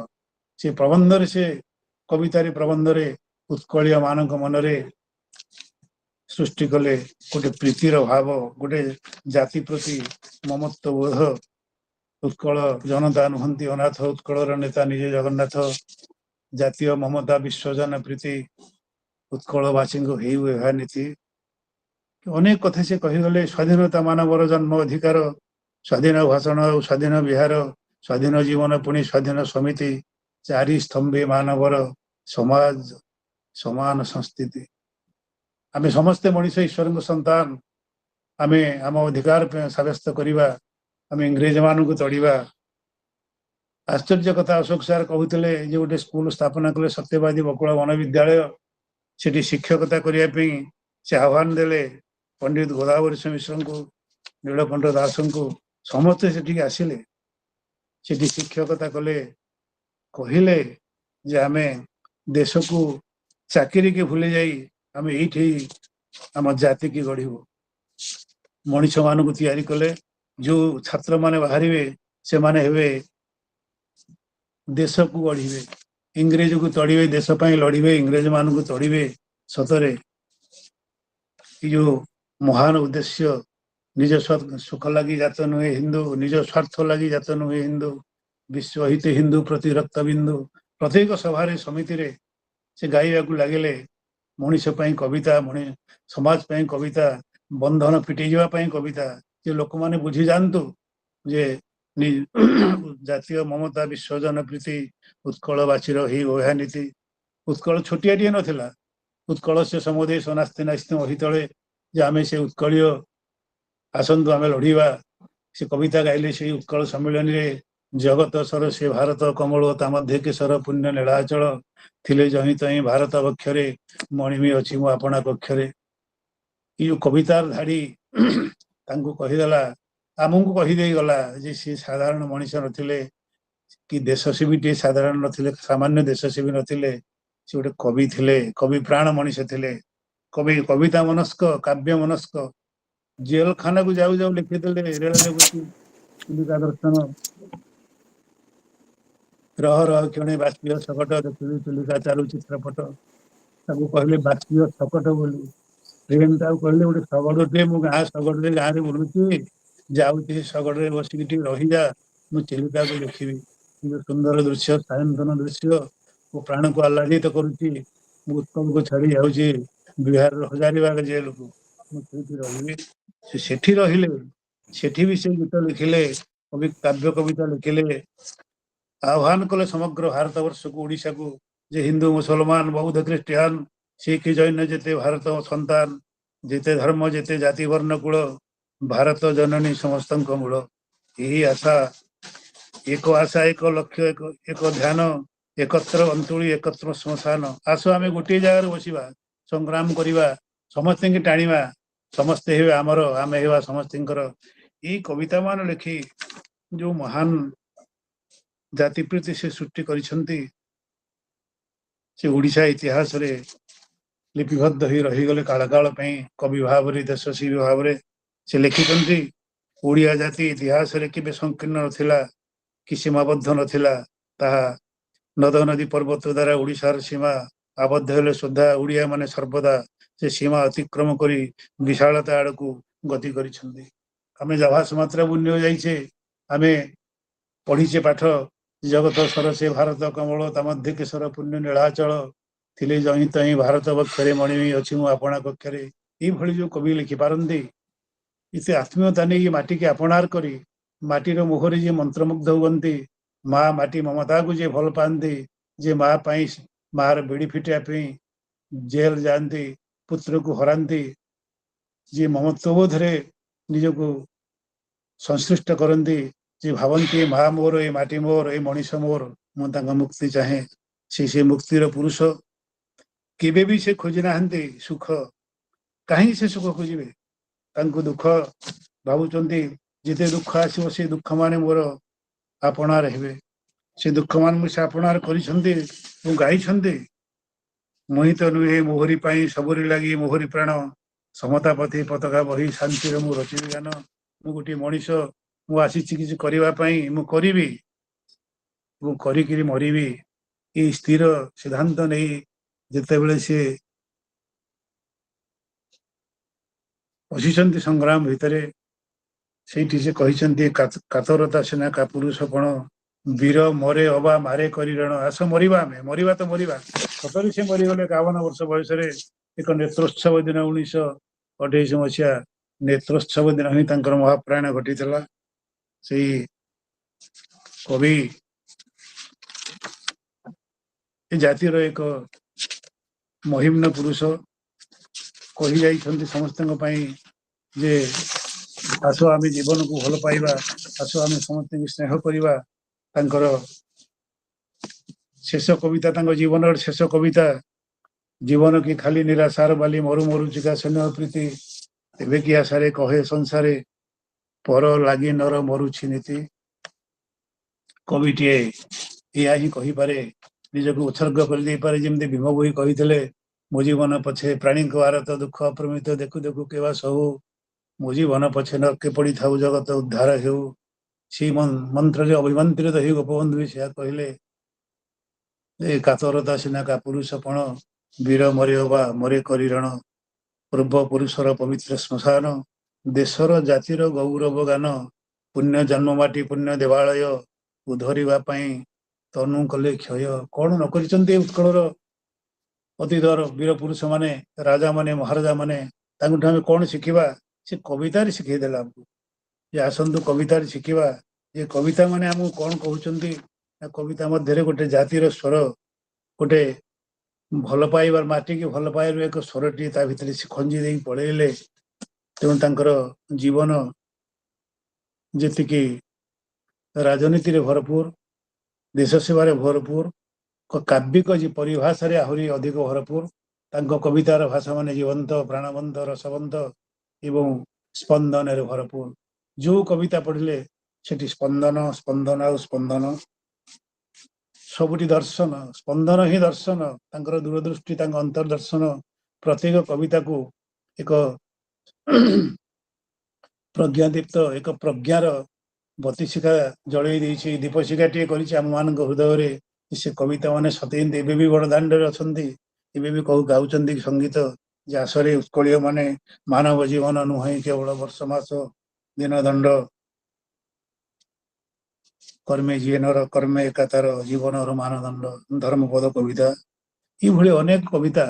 से प्रबंधरे से कवितारे प्रबंधरे उत्कलिया मानक मनरे सृष्टि कले गोटे प्रीतिर भाव, गोटे जाति प्रति ममत्व बोध। उत्कल जनता नुहंती अनाथ, उत्कलर नेता निजे जगन्नाथ। जातीय ममता विश्वजन प्रीति, उत्कलवासी को हे नीति। अनेक कथा से कहीगले। स्वाधीनता मानवर जन्म अधिकार, स्वाधीन भाषण और स्वाधीन विहार, स्वाधीन जीवन पुणी स्वाधीन समिति, चारि स्तंभे मानवर समाज समान संस्थिति। आमे समस्ते मनीष ईश्वर को संतान। आमे आम अधिकार सब्यस्त करिबा, आमे इंग्रेज मान को तड़िबा। आश्चर्य कथा अशोक सार कहते जो गोटे स्कूल स्थापना कले सत्यवादी बकुल वन विद्यालय। सेठी शिक्षकता करने से आह्वान देले पंडित गोदावरी मिश्र को, नीलकंठ दास को। समस्ते सेठी आसिले, सेठी शिक्षकता कले। କହିଲେ ଯେ ଆମେ ଦେଶକୁ ଚାକିରିକି ଭୁଲି ଯାଇ ଆମେ ଏଇଠି ଆମ ଜାତିକି ଗଢ଼ିବୁ। ମଣିଷ ମାନଙ୍କୁ ତିଆରି କଲେ, ଯୋଉ ଛାତ୍ରମାନେ ବାହାରିବେ ସେମାନେ ହେବେ ଦେଶକୁ ଗଢ଼ିବେ, ଇଂରେଜକୁ ତଡ଼ିବେ, ଦେଶ ପାଇଁ ଲଢ଼ିବେ, ଇଂରେଜ ମାନଙ୍କୁ ତଡ଼ିବେ। ସତରେ ଏ ଯୋଉ ମହାନ ଉଦ୍ଦେଶ୍ୟ, ନିଜ ସୁଖ ଲାଗି ଜାତ ନୁହେଁ ହିନ୍ଦୁ, ନିଜ ସ୍ୱାର୍ଥ ଲାଗି ଜାତ ନୁହେଁ ହିନ୍ଦୁ, ବିଶ୍ୱ ହିତ ହିନ୍ଦୁ ପ୍ରତି ରକ୍ତ ବିନ୍ଦୁ। ପ୍ରତ୍ୟେକ ସଭାରେ ସମିତିରେ ସେ ଗାଇବାକୁ ଲାଗିଲେ ମଣିଷ ପାଇଁ କବିତା, ସମାଜ ପାଇଁ କବିତା, ବନ୍ଧନ ଫିଟି ଯିବା ପାଇଁ କବିତା, ଯେ ଲୋକମାନେ ବୁଝି ଯାଆନ୍ତୁ ଯେ ଜାତୀୟ ମମତା, ବିଶ୍ୱଜନ ପ୍ରୀତି, ଉତ୍କଳବାସୀର ହି ଓହା ନୀତି। ଉତ୍କଳ ଛୋଟିଆଟିଏ ନଥିଲା, ଉତ୍କଳ ସେ ସମୁଦେଶ ନାସ୍ତି ନାସ୍ତି ମହିତଳେ, ଯେ ଆମେ ସେ ଉତ୍କଳୀୟ ଆସନ୍ତୁ ଆମେ ଲଢ଼ିବା। ସେ କବିତା ଗାଇଲେ ସେଇ ଉତ୍କଳ ସମ୍ମିଳନୀରେ। ଜଗତ ସର ସେ ଭାରତ କମଳ, ତା ମଧ୍ୟ କେଶର ପୁଣ୍ୟ ନୀଳାଚଳ, ଥିଲେ ଜହିଁ ତହିଁ ଭାରତ ବକ୍ଷରେ, ମଣିମି ଅଛି ମୁଁ ଆପଣା କକ୍ଷରେ। ଏଇ ଯୋଉ କବିତାର ଧାଡ଼ି ତାଙ୍କୁ କହିଦେଲା, ଆମକୁ କହିଦେଇ ଗଲା ଯେ ସିଏ ସାଧାରଣ ମଣିଷ ନଥିଲେ, କି ଦେଶସେବୀଟିଏ ସାଧାରଣ ନଥିଲେ, ସାମାନ୍ୟ ଦେଶସେବୀ ନଥିଲେ, ସେ ଗୋଟେ କବି ଥିଲେ, କବି ପ୍ରାଣ ମଣିଷ ଥିଲେ, କବିତା ମନସ୍କ, କାବ୍ୟ ମନସ୍କ। ଜେଲଖାନାକୁ ଯାଉ ଯାଉ ଲେଖିଦେଲେ ରେଳରେ ବସି ଚିଲିକା ଦର୍ଶନ, ରହ ରହ କ୍ଷଣେ ବାଷ୍ପୀୟ ଶକଟ, ଦେଖିବି ଚିଲିକା ଚାଲୁ ଚିତ୍ରପଟ। ତାକୁ କହିଲେ ବାଷ୍ପୀୟ ଶକଟ ବୋଲି। ଟ୍ରେନ ତାକୁ କହିଲେ ଗୋଟେ ଶଗଡ଼ଟିଏ, ମୁଁ ଶଗଡ଼ରେ ଗାଁରେ ବୁଲୁଛି, ଯାଉଛି ଶଗଡ଼ରେ ବସିକି ଟିକେ ରହିଯା, ମୁଁ ଚିଲିକାକୁ ଦେଖିବି। କିନ୍ତୁ ସୁନ୍ଦର ଦୃଶ୍ୟ, ସାୟନ୍ତନ ଦୃଶ୍ୟ ମୋ ପ୍ରାଣକୁ ଆହ୍ଲାଦିତ କରୁଛି। ମୁଁ ଉତ୍କଳକୁ ଛାଡ଼ି ଯାଉଛି ବିହାରର ହଜାରିବାଗ ଜେଲକୁ, ମୁଁ ସେଇଠି ରହିବି। ସେ ସେଠି ରହିଲେ, ସେଠି ବି ସେ ଗୀତ ଲେଖିଲେ, କାବ୍ୟ କବିତା ଲେଖିଲେ, ଆହ୍ୱାନ କଲେ ସମଗ୍ର ଭାରତ ବର୍ଷକୁ, ଓଡ଼ିଶାକୁ, ଯେ ହିନ୍ଦୁ ମୁସଲମାନ ବୌଦ୍ଧ ଖ୍ରୀଷ୍ଟିଆନ ଶିଖ ଜୈନ ଯେତେ ଭାରତ ସନ୍ତାନ, ଯେତେ ଧର୍ମ ଯେତେ ଜାତି ବର୍ଣ୍ଣ କୂଳ, ଭାରତ ଜନନୀ ସମସ୍ତଙ୍କ ମୂଳ। ଏହି ଆଶା, ଏକ ଆଶା ଏକ ଲକ୍ଷ୍ୟ, ଏକ ଧ୍ୟାନ, ଏକତ୍ର ଅନ୍ତୁଳି ଏକତ୍ର ଶ୍ମଶାନ। ଆସ ଆମେ ଗୋଟିଏ ଜାଗାରେ ବସିବା, ସଂଗ୍ରାମ କରିବା, ସମସ୍ତଙ୍କୁ ଟାଣିବା, ସମସ୍ତେ ହେବେ ଆମର, ଆମେ ହେବା ସମସ୍ତଙ୍କର। ଏଇ କବିତା ମାନ ଲେଖି ଯୋଉ ମହାନ ଜାତି ପ୍ରତି ସେ ସୃଷ୍ଟି କରିଛନ୍ତି, ସେ ଓଡ଼ିଶା ଇତିହାସରେ ଲିପିବଦ୍ଧ ହୋଇ ରହିଗଲେ କାଳ କାଳ ପାଇଁ। କବି ଭାବରେ, ଦେଶଶିଳ୍ପୀ ଭାବରେ ସେ ଲେଖିଛନ୍ତି, ଓଡ଼ିଆ ଜାତି ଇତିହାସରେ କେବେ ସଂକୀର୍ଣ୍ଣ ନଥିଲା, କି ସୀମାବଦ୍ଧ ନଥିଲା। ତାହା ନଦ ନଦୀ ପର୍ବତ ଦ୍ୱାରା ଓଡ଼ିଶାର ସୀମା ଆବଦ୍ଧ ହେଲେ ସୁଦ୍ଧା ଓଡ଼ିଆ ମାନେ ସର୍ବଦା ସେ ସୀମା ଅତିକ୍ରମ କରି ବିଶାଳତା ଆଡ଼କୁ ଗତି କରିଛନ୍ତି। ଆମେ ଯାଭାସ ମାତ୍ରା ପୁଣ୍ୟ ଯାଇଛେ, ଆମେ ପଢ଼ିଛେ ପାଠ, ଜଗତ ସର ସେ ଭାରତ କମଳ, ତା ମଧ୍ୟ କେଶର ପୁଣ୍ୟ ନୀଳାଚଳ, ଥିଲେ ଜହିଁ ତହିଁ ଭାରତ ବକ୍ଷରେ, ମଣିମି ଅଛି ମୁଁ ଆପଣା କକ୍ଷରେ। ଏଇଭଳି ଯୋଉ କବି ଲେଖିପାରନ୍ତି, ଏତେ ଆତ୍ମୀୟତା ନେଇ ମାଟିକି ଆପଣାର କରି, ମାଟିର ମୁହଁରେ ଯିଏ ମନ୍ତ୍ରମୁଗ୍ଧ ହୁଅନ୍ତି, ମା ମାଟି ମମତାକୁ ଯିଏ ଭଲ ପାଆନ୍ତି, ଯେ ମା ପାଇଁ, ମାର ବିଡ଼ି ଫିଟିବା ପାଇଁ ଜେଲ ଯାଆନ୍ତି, ପୁତ୍ରକୁ ହରାନ୍ତି, ଯିଏ ମମତ୍ୱବୋଧରେ ନିଜକୁ ସଂଶ୍ଳିଷ୍ଟ କରନ୍ତି, ଯେ ଭାବନ୍ତି ମା ମୋର, ଏ ମାଟି ମୋର, ଏ ମଣିଷ ମୋର, ମୁଁ ତାଙ୍କ ମୁକ୍ତି ଚାହେଁ। ସେ ମୁକ୍ତିର ପୁରୁଷ। କେବେ ବି ସେ ଖୋଜି ନାହାନ୍ତି ସୁଖ। କାହିଁକି ସେ ସୁଖ ଖୋଜିବେ? ତାଙ୍କୁ ଦୁଃଖ ଭାବୁଛନ୍ତି, ଯେତେ ଦୁଃଖ ଆସିବ ସେ ଦୁଃଖ ମାନେ ମୋର ଆପଣାର ହେବେ। ସେ ଦୁଃଖ ମାନଙ୍କୁ ସେ ଆପଣାର କରିଛନ୍ତି, ମୁଁ ଗାଇଛନ୍ତି। ମୋହିତ ନୁହେଁ ମୋହରି ପାଇଁ ସବୁରି ଲାଗି ମୋହରି ପ୍ରାଣ, ସମତା ପଥି ପତାକା ବହି ଶାନ୍ତିରେ ମୁଁ ରଚିବି ଗାନ। ମୁଁ ଗୋଟିଏ ମଣିଷ, ମୁଁ ଆସିଛି କିଛି କରିବା ପାଇଁ, ମୁଁ କରିବି, ମୁଁ କରିକିରି ମରିବି। ଏଇ ସ୍ଥିର ସିଦ୍ଧାନ୍ତ ନେଇ ଯେତେବେଳେ ସେ ବସିଛନ୍ତି ସଂଗ୍ରାମ ଭିତରେ, ସେଇଠି ସେ କହିଛନ୍ତି, କାତରତା ସିନା କାପୁରୁଷ ପଣ, ବୀର ମରେ ଅବା ମାରେ କରିରଣ। ଆସ ମରିବା, ଆମେ ମରିବା ତ ମରିବା। ସତରେ ସେ ମରିଗଲେ 51 ବର୍ଷ ବୟସରେ, ଏକ ନେତ୍ରୋତ୍ସବ ଦିନ 1928 ମସିହା ନେତ୍ରୋତ୍ସବ ଦିନ ହିଁ ତାଙ୍କର ମହାପ୍ରାଣ ଘଟିଥିଲା। ସେଇ କବି ଏ ଜାତିର ଏକ ମହିମ୍ନ ପୁରୁଷ, କହି ଯାଇଛନ୍ତି ସମସ୍ତଙ୍କ ପାଇଁ ଯେ ଆସ ଆମେ ଜୀବନକୁ ଭଲ ପାଇବା, ଆସ ଆମେ ସମସ୍ତଙ୍କୁ ସ୍ନେହ କରିବା। ତାଙ୍କର ଶେଷ କବିତା, ତାଙ୍କ ଜୀବନର ଶେଷ କବିତା, ଜୀବନ କି ଖାଲି ନିରାଶାର ବାଲି, ମରୁ ମରୁ ଚିକା ସ୍ନେହ ପ୍ରୀତି, ତେବେ କି ଆଶାରେ କହେ ସଂସାରେ, ପର ଲାଗି ନର ମରୁଛି ନୀତି। କବିଟିଏ ଏହା ହିଁ କହିପାରେ, ନିଜକୁ ଉତ୍ସର୍ଗ କରିଦେଇପାରେ। ଯେମିତି ଭୀମ ଭୋଇ କହିଥିଲେ, ମୋ ଜୀବନ ପଛେ ପ୍ରାଣୀଙ୍କ ଆରତ ଦୁଃଖ ଅପ୍ରମିତ ଦେଖୁ ଦେଖୁ କେବା ସହୁ, ମୋ ଜୀବନ ପଛେ ନରକେ ପଡ଼ିଥାଉ ଜଗତ ଉଦ୍ଧାର ହେଉ। ସେଇ ମନ୍ତ୍ରରେ ଅଭିମନ୍ତ୍ରିତ ହେଇ ଗୋପବନ୍ଧୁ ବି ସେୟା କହିଲେ, ଏ କାତରତା ସିନା କା ପୁରୁଷପଣ, ବୀର ମରେ ଅବା ମରେ କରିରଣ, ପୂର୍ବ ପୁରୁଷର ପବିତ୍ର ଶ୍ମଶାନ, ଦେଶର ଜାତିର ଗୌରବ ଗାନ, ପୁଣ୍ୟ ଜନ୍ମ ମାଟି ପୁଣ୍ୟ ଦେବାଳୟ, ଉଦ୍ଧରିବା ପାଇଁ ତନୁ କଲେ କ୍ଷୟ। କଣ ନ କରିଛନ୍ତି ଉତ୍କଳର ଅତୀତର ବୀର ପୁରୁଷ ମାନେ, ରାଜା ମାନେ, ମହାରାଜା ମାନେ। ତାଙ୍କଠୁ ଆମେ କଣ ଶିଖିବା? ସେ କବିତାରେ ଶିଖେଇ ଦେଲା ଆମକୁ ଯେ ଆସନ୍ତୁ କବିତାରେ ଶିଖିବା। ଯେ କବିତା ମାନେ ଆମକୁ କଣ କହୁଛନ୍ତି? କବିତା ମଧ୍ୟରେ ଗୋଟେ ଜାତିର ସ୍ୱର, ଗୋଟେ ଭଲ ପାଇବାର, ମାଟିକି ଭଲ ପାଇବାର ଏକ ସ୍ୱରଟିଏ ତା ଭିତରେ ସେ ଖଞ୍ଜି ଦେଇ ପଳେଇଲେ। ତେଣୁ ତାଙ୍କର ଜୀବନ ଯେତିକି ରାଜନୀତିରେ ଭରପୁର, ଦେଶ ସେବାରେ ଭରପୁର, କାବ୍ୟିକ ପରିଭାଷାରେ ଆହୁରି ଅଧିକ ଭରପୁର। ତାଙ୍କ କବିତାର ଭାଷା ମାନେ ଜୀବନ୍ତ, ପ୍ରାଣବନ୍ତ, ରସବନ୍ତ ଏବଂ ସ୍ପନ୍ଦନରେ ଭରପୁର। ଯୋଉ କବିତା ପଢିଲେ ସେଠି ସ୍ପନ୍ଦନ, ସ୍ପନ୍ଦନ ଆଉ ସ୍ପନ୍ଦନ। ସବୁଠି ଦର୍ଶନ, ସ୍ପନ୍ଦନ ହିଁ ଦର୍ଶନ। ତାଙ୍କର ଦୂରଦୃଷ୍ଟି, ତାଙ୍କ ଅନ୍ତର୍ଦର୍ଶନ ପ୍ରତ୍ୟେକ କବିତାକୁ ଏକ ପ୍ରଜ୍ଞାଦୀପ୍ତ, ଏକ ପ୍ରଜ୍ଞାର ବତିଶିଖା ଜଳେଇ ଦେଇଛି, ଦୀପଶିଖାଟିଏ କରିଛି ଆମମାନଙ୍କ ହୃଦୟରେ। ସେ କବିତା ମାନେ ସତେ ଯେମିତି ଏବେ ବି ବଡ଼ ଦାଣ୍ଡରେ ଅଛନ୍ତି, ଏବେ ବି ଗାଉଛନ୍ତି ସଙ୍ଗୀତ ଯେ ଆସରେ ଉତ୍କଳୀୟ ମାନେ, ମାନବ ଜୀବନ ନୁହେଁ କେବଳ ବର୍ଷ ମାସ ଦିନ ଦଣ୍ଡ, କର୍ମେ ଜୀବନର କର୍ମେ ଏକାତାର, ଜୀବନର ମାନଦଣ୍ଡ। ଧର୍ମପଦ କବିତା, ଏଇଭଳି ଅନେକ କବିତା।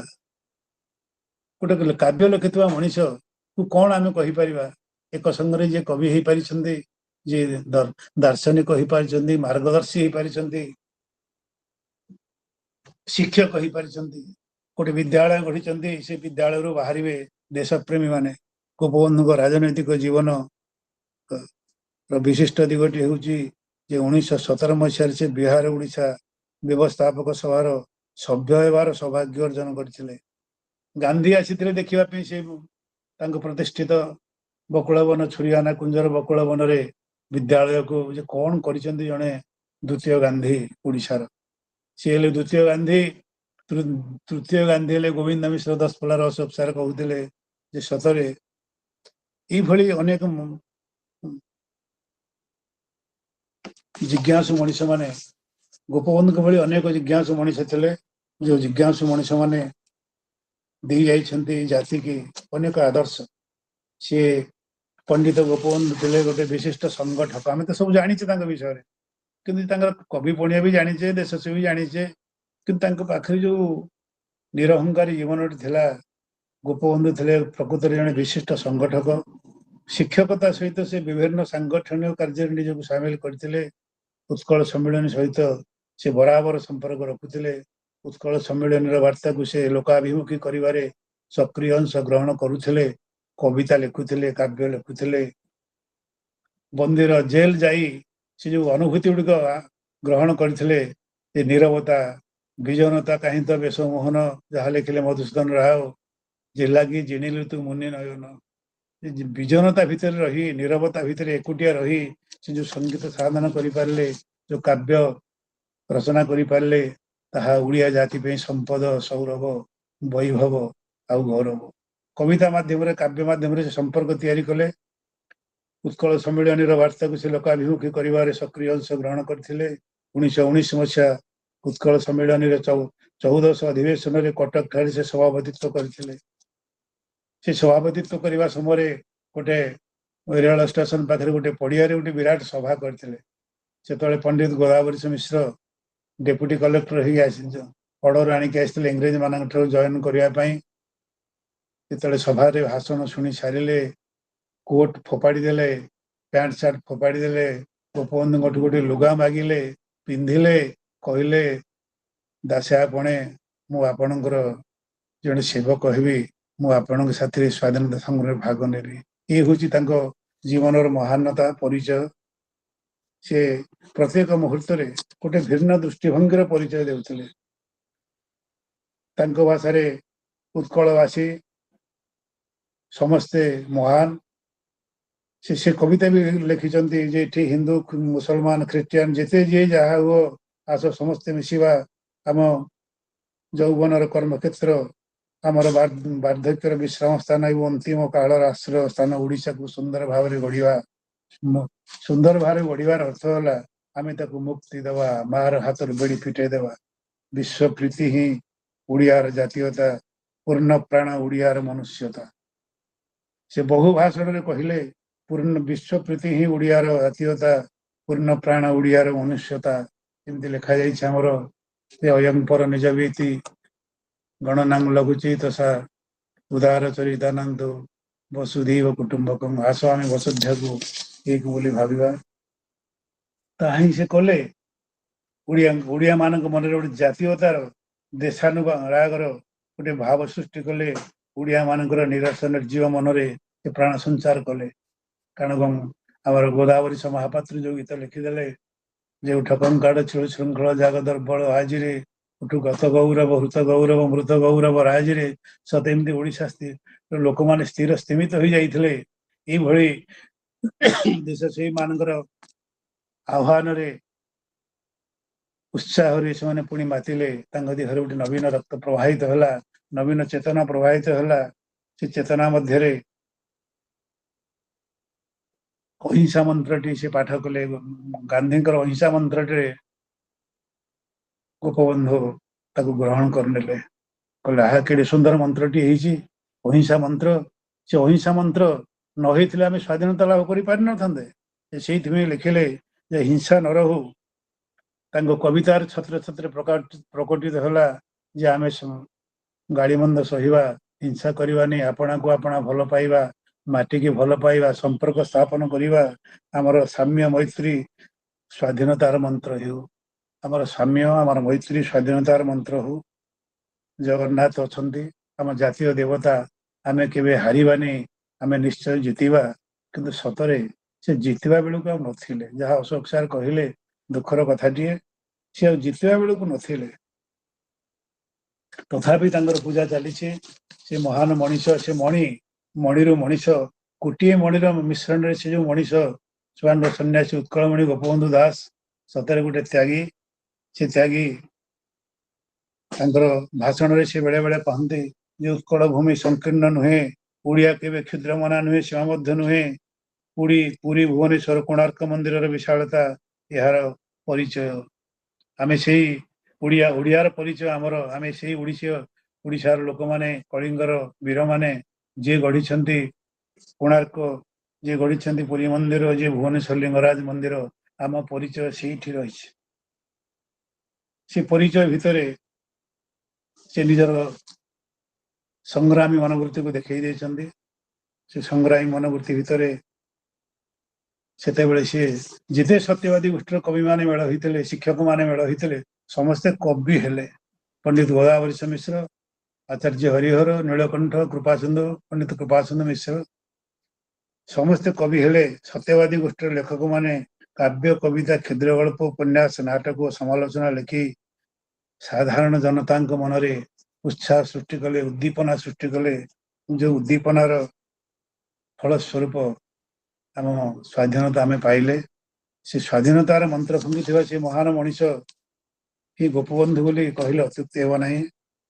ଗୋଟେ କାବ୍ୟ ଲେଖିଥିବା ମଣିଷକୁ କଣ ଆମେ କହିପାରିବା? ଏକ ସଙ୍ଗରେ ଯିଏ କବି ହେଇପାରିଛନ୍ତି, ଯିଏ ଦାର୍ଶନିକ ହେଇପାରିଛନ୍ତି, ମାର୍ଗଦର୍ଶୀ ହେଇପାରିଛନ୍ତି, ଶିକ୍ଷକ ହେଇପାରିଛନ୍ତି, ଗୋଟେ ବିଦ୍ୟାଳୟ ଗଢିଛନ୍ତି, ସେ ବିଦ୍ୟାଳୟରୁ ବାହାରିବେ ଦେଶପ୍ରେମୀ ମାନେ। ଗୋପବନ୍ଧୁଙ୍କ ରାଜନୈତିକ ଜୀବନ ବିଶିଷ୍ଟ ଦିଗଟି ହେଉଛି ଯେ 1917 ମସିହାରେ ସେ ବିହାର ଓଡ଼ିଶା ବ୍ୟବସ୍ଥାପକ ସଭାର ସଭ୍ୟ ହେବାର ସୌଭାଗ୍ୟ ଅର୍ଜନ କରିଥିଲେ। ଗାନ୍ଧୀ ଆସିଥିଲେ ଦେଖିବା ପାଇଁ ସେ ତାଙ୍କ ପ୍ରତିଷ୍ଠିତ ବକୁଳବନ, ଛୁରିଆନା କୁଞ୍ଜର ବକୁଳବନରେ ବିଦ୍ୟାଳୟକୁ, ଯେ କଣ କରିଛନ୍ତି ଜଣେ ଦ୍ୱିତୀୟ ଗାନ୍ଧୀ ଓଡ଼ିଶାର। ସିଏ ହେଲେ ଦ୍ୱିତୀୟ ଗାନ୍ଧୀ। ତୃତୀୟ ଗାନ୍ଧୀ ହେଲେ ଗୋବିନ୍ଦ ମିଶ୍ର ଦଶପଲ୍ଲାର ଅଶୋକ ସାର୍ କହୁଥିଲେ ଯେ ସତରେ ଏଇଭଳି ଅନେକ ଜିଜ୍ଞାସୁ ମଣିଷ ମାନେ, ଗୋପବନ୍ଧୁଙ୍କ ଭଳି ଅନେକ ଜିଜ୍ଞାସୁ ମଣିଷ ଥିଲେ, ଯୋଉ ଜିଜ୍ଞାସୁ ମଣିଷ ମାନେ ଦେଇ ଯାଇଛନ୍ତି ଜାତିକି ଅନେକ ଆଦର୍ଶ। ସିଏ ପଣ୍ଡିତ ଗୋପବନ୍ଧୁ ଥିଲେ ଗୋଟେ ବିଶିଷ୍ଟ ସଂଗଠକ। ଆମେ ତ ସବୁ ଜାଣିଛେ ତାଙ୍କ ବିଷୟରେ, କିନ୍ତୁ ତାଙ୍କର କବି ପଣିଆ ବି ଜାଣିଛେ, ଦେଶ ସେ ବି ଜାଣିଛେ, କିନ୍ତୁ ତାଙ୍କ ପାଖରେ ଯୋଉ ନିରହଙ୍କାରୀ ଜୀବନଟି ଥିଲା, ଗୋପବନ୍ଧୁ ଥିଲେ ପ୍ରକୃତରେ ଜଣେ ବିଶିଷ୍ଟ ସଂଗଠକ। ଶିକ୍ଷକତା ସହିତ ସେ ବିଭିନ୍ନ ସାଂଗଠନିକ କାର୍ଯ୍ୟରେ ନିଜକୁ ସାମିଲ କରିଥିଲେ। ଉତ୍କଳ ସମ୍ମିଳନୀ ସହିତ ସେ ବରାବର ସମ୍ପର୍କ ରଖୁଥିଲେ। ଉତ୍କଳ ସମ୍ମିଳନୀର ବାର୍ତ୍ତାକୁ ସେ ଲୋକାଭିମୁଖୀ କରିବାରେ ସକ୍ରିୟ ଅଂଶ ଗ୍ରହଣ କରୁଥିଲେ। କବିତା ଲେଖୁଥିଲେ, କାବ୍ୟ ଲେଖୁଥିଲେ। ବନ୍ଦୀର ଜେଲ ଯାଇ ସେ ଯୋଉ ଅନୁଭୂତି ଗୁଡ଼ିକ ଗ୍ରହଣ କରିଥିଲେ, ଯେ ନୀରବତା, ବିଜନତା କାହିଁ ତ ବେଶ ମୋହନ, ଯାହା ଲେଖିଲେ ମଧୁସୂଦନ ରାୟ, ଯେ ଲାଗି ଜିଣିଲୁ ତୁ ମୁନି ନୟନ। ବିଜନତା ଭିତରେ ରହି, ନୀରବତା ଭିତରେ ଏକୁଟିଆ ରହି ସେ ଯୋଉ ସଙ୍ଗୀତ ସାଧନ କରିପାରିଲେ, ଯୋଉ କାବ୍ୟ ରଚନା କରିପାରିଲେ, ତାହା ଓଡ଼ିଆ ଜାତି ପାଇଁ ସମ୍ପଦ, ସୌରଭ, ବୈଭବ ଆଉ ଗୌରବ। କବିତା ମାଧ୍ୟମରେ, କାବ୍ୟ ମାଧ୍ୟମରେ ସେ ସମ୍ପର୍କ ତିଆରି କଲେ। ଉତ୍କଳ ସମ୍ମିଳନୀର ବାର୍ତ୍ତାକୁ ସେ ଲୋକାଭିମୁଖୀ କରିବାରେ ସକ୍ରିୟ ଅଂଶ ଗ୍ରହଣ କରିଥିଲେ। 1919 ମସିହା ଉତ୍କଳ ସମ୍ମିଳନୀର 14ଶ ଅଧିବେଶନରେ କଟକ ଠାରେ ସେ ସଭାପତିତ୍ୱ କରିଥିଲେ। ସେ ସଭାପତିତ୍ୱ କରିବା ସମୟରେ ଗୋଟେ ରେଳ ଷ୍ଟେସନ ପାଖରେ ଗୋଟେ ପଡ଼ିଆରେ ଗୋଟେ ବିରାଟ ସଭା କରିଥିଲେ। ସେତେବେଳେ ପଣ୍ଡିତ ଗୋଦାବରୀଶ ମିଶ୍ର ଡେପୁଟି କଲେକ୍ଟର ହେଇକି ଅର୍ଡର ଆଣିକି ଆସିଥିଲେ ଇଂରେଜ ମାନଙ୍କ ଠାରୁ ଜଏନ୍ କରିବା ପାଇଁ। ଯେତେବେଳେ ସଭାରେ ଭାଷଣ ଶୁଣି ସାରିଲେ, କୋଟ ଫୋପାଡ଼ି ଦେଲେ, ପ୍ୟାଣ୍ଟ ସାର୍ଟ ଫୋପାଡ଼ି ଦେଲେ, ଗୋପବନ୍ଧୁଙ୍କଠୁ ଗୋଟେ ଲୁଗା ମାଗିଲେ, ପିନ୍ଧିଲେ, କହିଲେ ଦାସୟାପଣେ ମୁଁ ଆପଣଙ୍କର ଜଣେ ସେବକ ହେବି, ମୁଁ ଆପଣଙ୍କ ସାଥିରେ ସ୍ୱାଧୀନତା ସଂଗ୍ରାମରେ ଭାଗ ନେବି। ଇଏ ହେଉଛି ତାଙ୍କ ଜୀବନର ମହାନତା ପରିଚୟ। ସେ ପ୍ରତ୍ୟେକ ମୁହୂର୍ତ୍ତରେ ଗୋଟେ ଭିନ୍ନ ଦୃଷ୍ଟିଭଙ୍ଗୀର ପରିଚୟ ଦେଉଥିଲେ। ତାଙ୍କ ଭାଷାରେ ଉତ୍କଳବାସୀ ସମସ୍ତେ ମହାନ। ସେ କବିତା ବି ଲେଖିଛନ୍ତି ଯେ ଏଠି ହିନ୍ଦୁ, ମୁସଲମାନ, ଖ୍ରୀଷ୍ଟିଆନ ଯେତେ ଯିଏ ଯାହା ହୁଅ, ଆସ ସମସ୍ତେ ମିଶିବା ଆମ ଯୌବନର କର୍ମକ୍ଷେତ୍ର ଆମର ବାର୍ଦ୍ଧକ୍ୟର ବିଶ୍ରାମ ସ୍ଥାନ ଏବଂ ଅନ୍ତିମ କାଳର ଆଶ୍ରୟ ସ୍ଥାନ ଓଡ଼ିଶାକୁ ସୁନ୍ଦର ଭାବରେ ଗଢ଼ିବା। ସୁନ୍ଦର ଭାବରେ ଗଢ଼ିବାର ଅର୍ଥ ହେଲା ଆମେ ତାକୁ ମୁକ୍ତି ଦେବା, ମାର ହାତରୁ ବେଡ଼ି ଫିଟେଇ ଦେବା। ବିଶ୍ୱ ପ୍ରୀତି ହିଁ ଓଡ଼ିଆର ଜାତୀୟତା, ପୂର୍ଣ୍ଣ ପ୍ରାଣ ଓଡ଼ିଆର ମନୁଷ୍ୟତା। ସେ ବହୁ ଭାଷଣରେ କହିଲେ ବିଶ୍ୱ ପ୍ରୀତି ହିଁ ଓଡ଼ିଆର ଜାତୀୟତା, ପୂର୍ଣ୍ଣ ପ୍ରାଣ ଓଡ଼ିଆର ମନୁଷ୍ୟତା। ଏମିତି ଲେଖାଯାଇଛି ଆମର ସେ ଅୟଂପର ନିଜ ବିତି ଗଣନାଙ୍ଗ ଲଘୁଚିତସା ଉଦାର ଚରିତାନନ୍ଦ ବସୁଧୈବ କୁଟୁମ୍ବକମ୍। ଆସ ଆମେ ବସୁଧ୍ୟାକୁ ଏକ ବୋଲି ଭାବିବା। ତାହା ହିଁ ସେ କଲେ। ଓଡ଼ିଆ ମାନଙ୍କ ମନରେ ଗୋଟେ ଜାତୀୟତାର ଦେଶାନୁରାଗର ଗୋଟେ ଭାବ ସୃଷ୍ଟି କଲେ। ଓଡ଼ିଆ ମାନଙ୍କର ନିରାଶ ନିର୍ଜୀବ ମନରେ ସେ ପ୍ରାଣ ସଞ୍ଚାର କଲେ। କାରଣ ଆମର ଗୋଦାବରୀ ମହାପାତ୍ର ଯୋଉ ଗୀତ ଲେଖିଦେଲେ, ଯେଉଁ ଠକଙ୍କାଡ଼ ଛୁଳ ଶୃଙ୍ଖଳ ଜାଗ ଦର୍ବଳ ଆଜିରେ ଉଠୁ ଗତ ଗୌରବ ହୃତ ଗୌରବ ମୃତ ଗୌରବ ରାଜିରେ। ସତେ ଏମିତି ଓଡ଼ିଶା ଲୋକମାନେ ସ୍ଥିର ସ୍ଥିମିତ ହୋଇଯାଇଥିଲେ। ଏଇଭଳି ଦେଶ ସେଇମାନଙ୍କର ଆହ୍ୱାନରେ ଉତ୍ସାହରେ ସେମାନେ ପୁଣି ମାତିଲେ। ତାଙ୍କ ଦେହରେ ଗୋଟେ ନବୀନ ରକ୍ତ ପ୍ରବାହିତ ହେଲା, ନବୀନ ଚେତନା ପ୍ରବାହିତ ହେଲା। ସେ ଚେତନା ମଧ୍ୟରେ ଅହିଂସା ମନ୍ତ୍ରଟି ସେ ପାଠ କଲେ। ଗାନ୍ଧୀଙ୍କର ଅହିଂସା ମନ୍ତ୍ରଟିରେ ଗୋପବନ୍ଧୁ ତାକୁ ଗ୍ରହଣ କରିନେଲେ। କହିଲେ ଆହା କେଡ଼େ ସୁନ୍ଦର ମନ୍ତ୍ରଟି ହେଇଛି, ଅହିଂସା ମନ୍ତ୍ର। ସେ ଅହିଂସା ମନ୍ତ୍ର ନ ହେଇଥିଲେ ଆମେ ସ୍ୱାଧୀନତା ଲାଭ କରିପାରିନଥାନ୍ତେ। ସେଇଥିପାଇଁ ଲେଖିଲେ ଯେ ହିଂସା ନ ରହୁ। ତାଙ୍କ କବିତାର ଛତ୍ର ଛତ୍ର ପ୍ରକଟିତ ହେଲା ଯେ ଆମେ ଗାଳିମନ୍ଦ ସହିବା, ହିଂସା କରିବାନି, ଆପଣାକୁ ଆପଣା ଭଲ ପାଇବା, ମାଟିକି ଭଲ ପାଇବା, ସମ୍ପର୍କ ସ୍ଥାପନ କରିବା। ଆମର ସାମ୍ୟ ମୈତ୍ରୀ ସ୍ୱାଧୀନତାର ମନ୍ତ୍ର ହେଉ। ଆମର ସାମ୍ୟ, ଆମର ମୈତ୍ରୀ ସ୍ୱାଧୀନତାର ମନ୍ତ୍ର ହଉ। ଜଗନ୍ନାଥ ଅଛନ୍ତି ଆମ ଜାତୀୟ ଦେବତା। ଆମେ କେବେ ହାରିବାନି, ଆମେ ନିଶ୍ଚୟ ଜିତିବା। କିନ୍ତୁ ସତରେ ସେ ଜିତିବା ବେଳକୁ ଆଉ ନଥିଲେ। ଯାହା ଅଶୋକ ସାର୍ କହିଲେ ଦୁଃଖର କଥାଟିଏ, ସେ ଆଉ ଜିତିବା ବେଳକୁ ନଥିଲେ। ତଥାପି ତାଙ୍କର ପୂଜା ଚାଲିଛି। ସେ ମହାନ ମଣିଷ, ସେ ମଣିରୁ ମଣିଷ, କୋଟିଏ ମଣିର ମିଶ୍ରଣରେ ସେ ଯୋଉ ମଣିଷ, ସୁବର୍ଣ୍ଣ ସନ୍ନ୍ୟାସୀ ଉତ୍କଳମଣି ଗୋପବନ୍ଧୁ ଦାସ ସତରେ ଗୋଟେ ତ୍ୟାଗୀ। ସେ ତ୍ୟାଗୀ ତାଙ୍କର ଭାଷଣରେ ସେ ବେଳେ ବେଳେ କହନ୍ତି ଯେ ଉତ୍କଳ ଭୂମି ସଂକୀର୍ଣ୍ଣ ନୁହେଁ, ଓଡ଼ିଆ କେବେ କ୍ଷୁଦ୍ର ମନା ନୁହେଁ, ସୀମା ମଧ୍ୟ ନୁହେଁ। ପୁରୀ ଭୁବନେଶ୍ୱର କୋଣାର୍କ ମନ୍ଦିରର ବିଶାଳତା ଏହାର ପରିଚୟ। ଆମେ ସେଇ ଓଡ଼ିଆର ପରିଚୟ ଆମର। ଆମେ ସେଇ ଓଡ଼ିଶାର ଲୋକମାନେ, କଳିଙ୍ଗର ବୀରମାନେ, ଯିଏ ଗଢ଼ିଛନ୍ତି କୋଣାର୍କ, ଯିଏ ଗଢ଼ିଛନ୍ତି ପୁରୀ ମନ୍ଦିର, ଯିଏ ଭୁବନେଶ୍ୱର ଲିଙ୍ଗରାଜ ମନ୍ଦିର, ଆମ ପରିଚୟ ସେଇଠି ରହିଛି। ସେ ପରିଚୟ ଭିତରେ ସେ ନିଜର ସଂଗ୍ରାମୀ ମନୋବୃତ୍ତିକୁ ଦେଖେଇ ଦେଇଛନ୍ତି। ସେ ସଂଗ୍ରାମୀ ମନୋବୃତ୍ତି ଭିତରେ ସେତେବେଳେ ସିଏ ଯେତେ ସତ୍ୟବାଦୀ ଗୋଷ୍ଠୀର କବିମାନେ ମେଳ ହୋଇଥିଲେ, ଶିକ୍ଷକମାନେ ମେଳ ହୋଇଥିଲେ, ସମସ୍ତେ କବି ହେଲେ। ପଣ୍ଡିତ ଗୋଦାବରୀଶ ମିଶ୍ର, ଆଚାର୍ଯ୍ୟ ହରିହର, ନୀଳକଣ୍ଠ, କୃପାସିନ୍ଧୁ, ପଣ୍ଡିତ କୃପାସିନ୍ଧୁ ମିଶ୍ର ସମସ୍ତେ କବି ହେଲେ। ସତ୍ୟବାଦୀ ଗୋଷ୍ଠୀର ଲେଖକମାନେ କାବ୍ୟ, କବିତା, କ୍ଷୁଦ୍ର ଗଳ୍ପ, ଉପନ୍ୟାସ, ନାଟକ ଓ ସମାଲୋଚନା ଲେଖି ସାଧାରଣ ଜନତାଙ୍କ ମନରେ ଉତ୍ସାହ ସୃଷ୍ଟି କଲେ, ଉଦ୍ଦୀପନା ସୃଷ୍ଟି କଲେ। ଯେଉଁ ଉଦ୍ଦୀପନାର ଫଳସ୍ୱରୂପ ଆମ ସ୍ୱାଧୀନତା ଆମେ ପାଇଲେ। ସେ ସ୍ୱାଧୀନତାର ମନ୍ତ୍ର ଫୁଙ୍କିଥିବା ସେ ମହାନ ମଣିଷ ହିଁ ଗୋପବନ୍ଧୁ ବୋଲି କହିଲେ ଅତ୍ୟୁକ୍ତି ହେବ ନାହିଁ।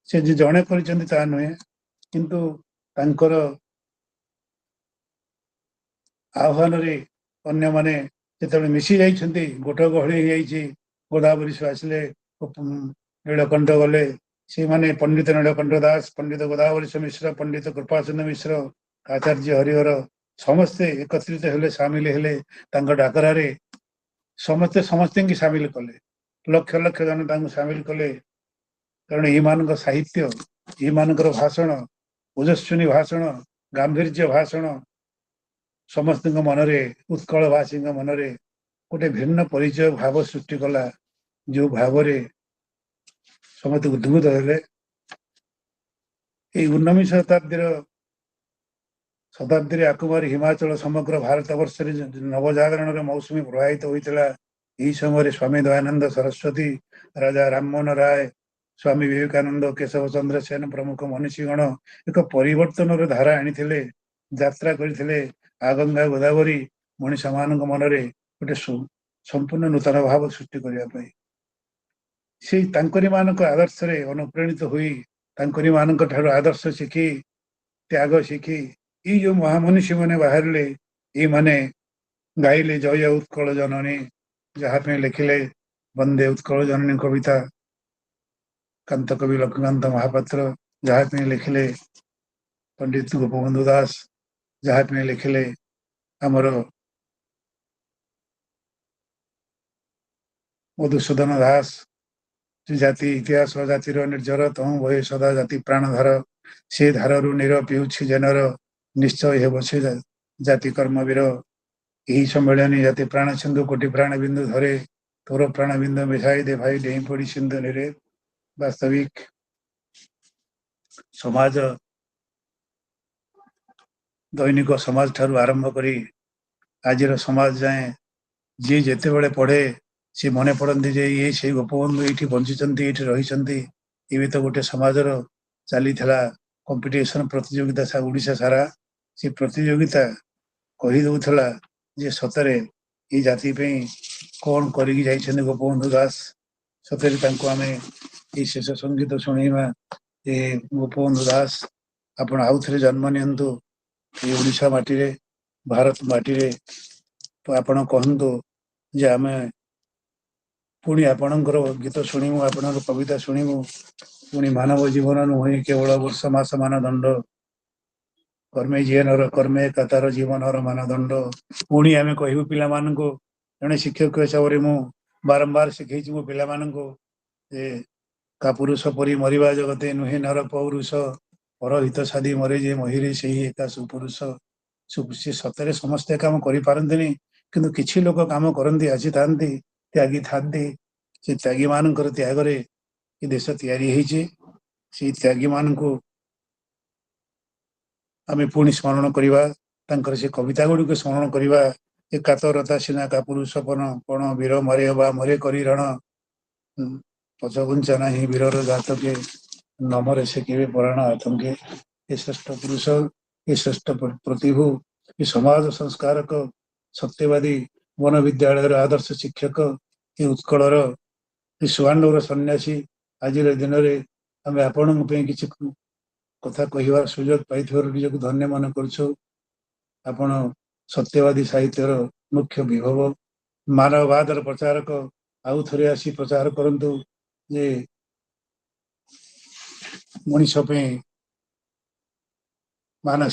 ସେ ଯେ ଜଣେ କରିଛନ୍ତି ତାହା ନୁହେଁ, କିନ୍ତୁ ତାଙ୍କର ଆହ୍ୱାନରେ ଅନ୍ୟମାନେ ଯେତେବେଳେ ମିଶି ଯାଇଛନ୍ତି, ଗୋଟ ଗହଳି ହେଇଯାଇଛି। ଗୋଦାବରୀଶ ଆସିଲେ, ନୀଳକଣ୍ଠ ଗଲେ, ସେମାନେ ପଣ୍ଡିତ ନୀଳକଣ୍ଠ ଦାସ, ପଣ୍ଡିତ ଗୋଦାବରୀଶ ମିଶ୍ର, ପଣ୍ଡିତ କୃପାସିନ୍ଧୁ ମିଶ୍ର, ଆଚାର୍ଯ୍ୟ ହରିହର ସମସ୍ତେ ଏକତ୍ରିତ ହେଲେ, ସାମିଲ ହେଲେ। ତାଙ୍କ ଡାକରାରେ ସମସ୍ତେ ସମସ୍ତଙ୍କୁ ସାମିଲ କଲେ। ଲକ୍ଷ ଲକ୍ଷ ଜଣ ତାଙ୍କୁ ସାମିଲ କଲେ। କାରଣ ଏଇମାନଙ୍କ ସାହିତ୍ୟ, ଏଇମାନଙ୍କର ଭାଷଣ, ଓଜସ୍ୱିନୀ ଭାଷଣ, ଗାମ୍ଭୀର୍ଯ୍ୟ ଭାଷଣ ସମସ୍ତଙ୍କ ମନରେ, ଉତ୍କଳବାସୀଙ୍କ ମନରେ ଗୋଟେ ଭିନ୍ନ ପରିଚୟ ଭାବ ସୃଷ୍ଟି କଲା। ଯୋଉ ଭାବରେ ସମସ୍ତେ ଉଦ୍ଭୁତ ହେଲେ। ଏଇ ଊନବିଂଶ ଶତାବ୍ଦୀରେ ଆକୁମାରୀ ହିମାଚଳ ସମଗ୍ର ଭାରତ ବର୍ଷରେ ନବଜାଗରଣର ମୌସୁମୀ ପ୍ରବାହିତ ହୋଇଥିଲା। ଏହି ସମୟରେ ସ୍ୱାମୀ ଦୟାନନ୍ଦ ସରସ୍ୱତୀ, ରାଜା ରାମମୋହନ ରାୟ, ସ୍ୱାମୀ ବିବେକାନନ୍ଦ, କେଶବ ଚନ୍ଦ୍ର ସେନ ପ୍ରମୁଖ ମନୀଷୀଗଣ ଏକ ପରିବର୍ତ୍ତନର ଧାରା ଆଣିଥିଲେ, ଯାତ୍ରା କରିଥିଲେ। ଆଗଙ୍ଗା ଗୋଦାବରୀ ମଣିଷମାନଙ୍କ ମନରେ ଗୋଟେ ସମ୍ପୂର୍ଣ୍ଣ ନୂତନ ଭାବ ସୃଷ୍ଟି କରିବା ପାଇଁ। ସେଇ ତାଙ୍କରି ମାନଙ୍କ ଆଦର୍ଶରେ ଅନୁପ୍ରାଣିତ ହୋଇ ତାଙ୍କରି ମାନଙ୍କ ଠାରୁ ଆଦର୍ଶ ଶିଖି ତ୍ୟାଗ ଶିଖି ଏଇ ଯୋଉ ମହାମନୀଷୀ ମାନେ ବାହାରିଲେ ଏଇମାନେ ଗାଇଲେ ଜୟ ଉତ୍କଳ ଜନନୀ, ଯାହା ପାଇଁ ଲେଖିଲେ ବନ୍ଦେ ଉତ୍କଳ ଜନନୀ କବିତା କାନ୍ତ କବି ଲକ୍ଷ୍ମୀକାନ୍ତ ମହାପାତ୍ର, ଯାହା ପାଇଁ ଲେଖିଲେ ପଣ୍ଡିତ ଗୋପବନ୍ଧୁ ଦାସ, ଯାହା ପାଇଁ ଲେଖିଲେ ଆମର ମଧୁସୂଦନ ଦାସ, ଜାତି ଇତିହାସ ଜାତିର ନିର୍ଜର ତହୁଁ ବହେ ସଦା ଜାତି ପ୍ରାଣଧାର, ସେ ଧାରରୁ ନୀର ପିଉଛି ଜେନର, ନିଶ୍ଚୟ ହେବ ସେ ଜାତି କର୍ମବୀର। ଏହି ସମ୍ମିଳନୀ ଜାତି ପ୍ରାଣ ସିନ୍ଧୁ କୋଟି ପ୍ରାଣ ବିନ୍ଦୁ ଧରେ, ତୋର ପ୍ରାଣ ବିନ୍ଦୁ ମିଶାଇ ଦେ ଭାଇ ଡେଇଁ ପଡି ସିନ୍ଧୁ ନିରେ। ବାସ୍ତବିକ ସମାଜ ଦୈନିକ ସମାଜ ଠାରୁ ଆରମ୍ଭ କରି ଆଜିର ସମାଜ ଯାଏଁ ଯିଏ ଯେତେବେଳେ ପଢେ ସେ ମନେ ପଡନ୍ତି ଯେ ଇଏ ସେଇ ଗୋପବନ୍ଧୁ ଏଇଠି ବଞ୍ଚିଛନ୍ତି, ଏଇଠି ରହିଛନ୍ତି। ଏବେ ତ ଗୋଟେ ସମାଜର ଚାଲିଥିଲା କମ୍ପିଟିସନ ପ୍ରତିଯୋଗିତା ଓଡ଼ିଶା ସାରା, ସେ ପ୍ରତିଯୋଗିତା କହିଦଉଥିଲା ଯେ ସତରେ ଏଇ ଜାତି ପାଇଁ କଣ କରିକି ଯାଇଛନ୍ତି ଗୋପବନ୍ଧୁ ଦାସ। ସତରେ ତାଙ୍କୁ ଆମେ ଏଇ ଶେଷ ସଙ୍ଗୀତ ଶୁଣେଇବା ଯେ ଗୋପବନ୍ଧୁ ଦାସ ଆପଣ ଆଉଥରେ ଜନ୍ମ ନିଅନ୍ତୁ ଏଇ ଓଡ଼ିଶା ମାଟିରେ, ଭାରତ ମାଟିରେ। ଆପଣ କହନ୍ତୁ ଯେ ଆମେ ପୁଣି ଆପଣଙ୍କର ଗୀତ ଶୁଣିବୁ, ଆପଣଙ୍କର କବିତା ଶୁଣିବୁ, ପୁଣି ମାନବ ଜୀବନ ନୁହେଁ କେବଳ ବର୍ଷ ମାସ ମାନଦଣ୍ଡ, କର୍ମେ ଜୀବନର କର୍ମେ କାତାର ଜୀବନର ମାନଦଣ୍ଡ। ପୁଣି ଆମେ କହିବୁ ପିଲାମାନଙ୍କୁ, ଜଣେ ଶିକ୍ଷକ ହିସାବରେ ମୁଁ ବାରମ୍ବାର ଶିଖେଇଛି ମୋ ପିଲାମାନଙ୍କୁ ଯେ କାପୁରୁଷ ପରି ମରିବା ଜଗତେ ନୁହେଁ ନର ପୌରୁଷ, ପରହିତ ସାଧି ମରେ ଯେ ମହିରେ ସେହି ଏକା ସୁପୁରୁଷ। ସେ ସତରେ ସମସ୍ତେ କାମ କରିପାରନ୍ତିନି, କିନ୍ତୁ କିଛି ଲୋକ କାମ କରନ୍ତି ଆସିଥାନ୍ତି, ତ୍ୟାଗୀ ଥାନ୍ତି। ସେ ତ୍ୟାଗୀ ମାନଙ୍କର ତ୍ୟାଗରେ ଏ ଦେଶ ତିଆରି ହେଇଛି। ସେଇ ତ୍ୟାଗୀ ମାନଙ୍କୁ ଆମେ ପୁଣି ସ୍ମରଣ କରିବା, ତାଙ୍କର ସେ କବିତା ଗୁଡ଼ିକୁ ସ୍ମରଣ କରିବା। ଏ କାତରତା ସିନା କାପୁରୁଷ ପଣ ବୀର ମରେ ବା ମରେ କରି ରଣ, ପଛଘୁଞ୍ଚା ନାହିଁ ବୀରର ଜାତକେ, ନମରେ ସେ କେବେ ପରାଣ ଆତଙ୍କେ। ଏ ଶ୍ରେଷ୍ଠ ପୁରୁଷ, ଏ ଶ୍ରେଷ୍ଠ ପ୍ରତିଭୁ, ଏ ସମାଜ ସଂସ୍କାରକ, ସତ୍ୟବାଦୀ, ବନ ବିଦ୍ୟାଳୟର ଆଦର୍ଶ ଶିକ୍ଷକ, ଏ ଉତ୍କଳର ଏ ସୁଆଣ୍ଡର ସନ୍ନ୍ୟାସୀ, ଆଜିର ଦିନରେ ଆମେ ଆପଣଙ୍କ ପାଇଁ କିଛି କଥା କହିବାର ସୁଯୋଗ ପାଇଥିବାରୁ ନିଜକୁ ଧନ୍ୟ ମନେ କରୁଛୁ। ଆପଣ ସତ୍ୟବାଦୀ ସାହିତ୍ୟର ମୁଖ୍ୟ ବିଭବ, ମାନବବାଦର ପ୍ରଚାରକ। ଆଉ ଥରେ ଆସି ପ୍ରଚାର କରନ୍ତୁ ଯେ ମଣିଷ ପାଇଁ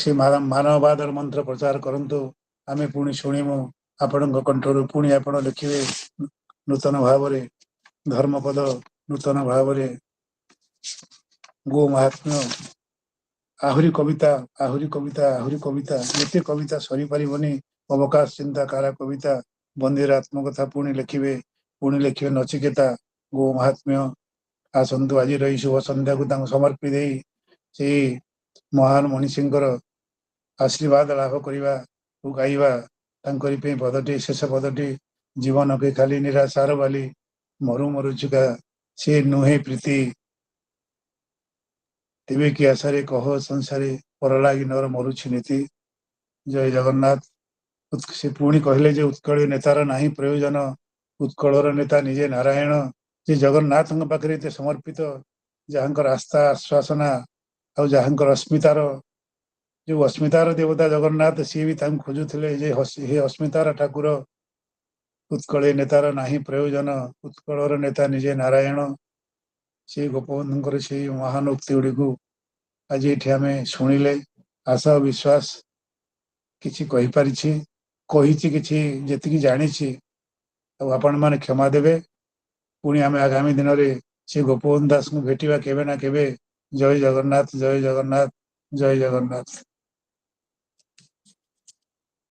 ସେ ମାନବବାଦର ମନ୍ତ୍ର ପ୍ରଚାର କରନ୍ତୁ। ଆମେ ପୁଣି ଶୁଣିମୁ ଆପଣଙ୍କ କଣ୍ଠରୁ, ପୁଣି ଆପଣ ଲେଖିବେ ନୂତନ ଭାବରେ ଧର୍ମପଦ, ନୂତନ ଭାବରେ ଗୋ ମହାତ୍ମ୍ୟ, ଆହୁରି କବିତା, ଆହୁରି କବିତା, ଆହୁରି କବିତା, ଏତେ କବିତା ସରିପାରିବନି। ଅବକାଶ ଚିନ୍ତା କାରା କବିତା, ବନ୍ଦୀର ଆତ୍ମକଥା ପୁଣି ଲେଖିବେ ନଚିକେତା, ଗୋ ମହାତ୍ମ୍ୟ। ଆସନ୍ତୁ ଆଜିର ଏଇ ଶୁଭ ସନ୍ଧ୍ୟାକୁ ତାଙ୍କୁ ସମର୍ପି ଦେଇ ସେଇ ମହାନ ମଣିଷୀଙ୍କର ଆଶୀର୍ବାଦ ଲାଭ କରିବା ଓ ଗାଇବା ତାଙ୍କରି ପାଇଁ ପଦଟି, ଶେଷ ପଦଟି, ଜୀବନକେ ଖାଲି ନିରାଶାର ବାଲି, ମରୁ ମରୁଚିକା ସେ ନୁହେଁ ପ୍ରୀତି, ତେବେ କି ଆଶାରେ କହ ସଂସାରେ, ପର ଲାଗି ନର ମରୁଛି ନୀତି। ଜୟ ଜଗନ୍ନାଥ। ସେ ପୁଣି କହିଲେ ଯେ ଉତ୍କଳୀୟ ନେତାର ନାହିଁ ପ୍ରୟୋଜନ, ଉତ୍କଳର ନେତା ନିଜେ ନାରାୟଣ। ଯେ ଜଗନ୍ନାଥଙ୍କ ପାଖରେ ଏତେ ସମର୍ପିତ, ଯାହାଙ୍କର ଆସ୍ଥା ଆଶ୍ୱାସନା ଆଉ ଯାହାଙ୍କର ଯୋଉ ଅସ୍ମିତାର ଦେବତା ଜଗନ୍ନାଥ, ସିଏ ବି ତାଙ୍କୁ ଖୋଜୁଥିଲେ ଯେ ହେ ଅସ୍ମିତାର ଠାକୁର, ଉତ୍କଳୀୟ ନେତାର ନାହିଁ ପ୍ରୟୋଜନ, ଉତ୍କଳର ନେତା ନିଜେ ନାରାୟଣ। ସେଇ ଗୋପବନ୍ଧୁଙ୍କର ସେଇ ମହାନ ଉକ୍ତି ଗୁଡ଼ିକୁ ଆଜି ଏଠି ଆମେ ଶୁଣିଲେ। ଆଶା ଓ ବିଶ୍ୱାସ କିଛି କହିଛି କିଛି ଯେତିକି ଜାଣିଛି, ଆଉ ଆପଣମାନେ କ୍ଷମା ଦେବେ। ପୁଣି ଆମେ ଆଗାମୀ ଦିନରେ ସେ ଗୋପବନ୍ଧୁ ଦାସଙ୍କୁ ଭେଟିବା କେବେ ନା କେବେ। ଜୟ ଜଗନ୍ନାଥ, ଜୟ ଜଗନ୍ନାଥ, ଜୟ ଜଗନ୍ନାଥ।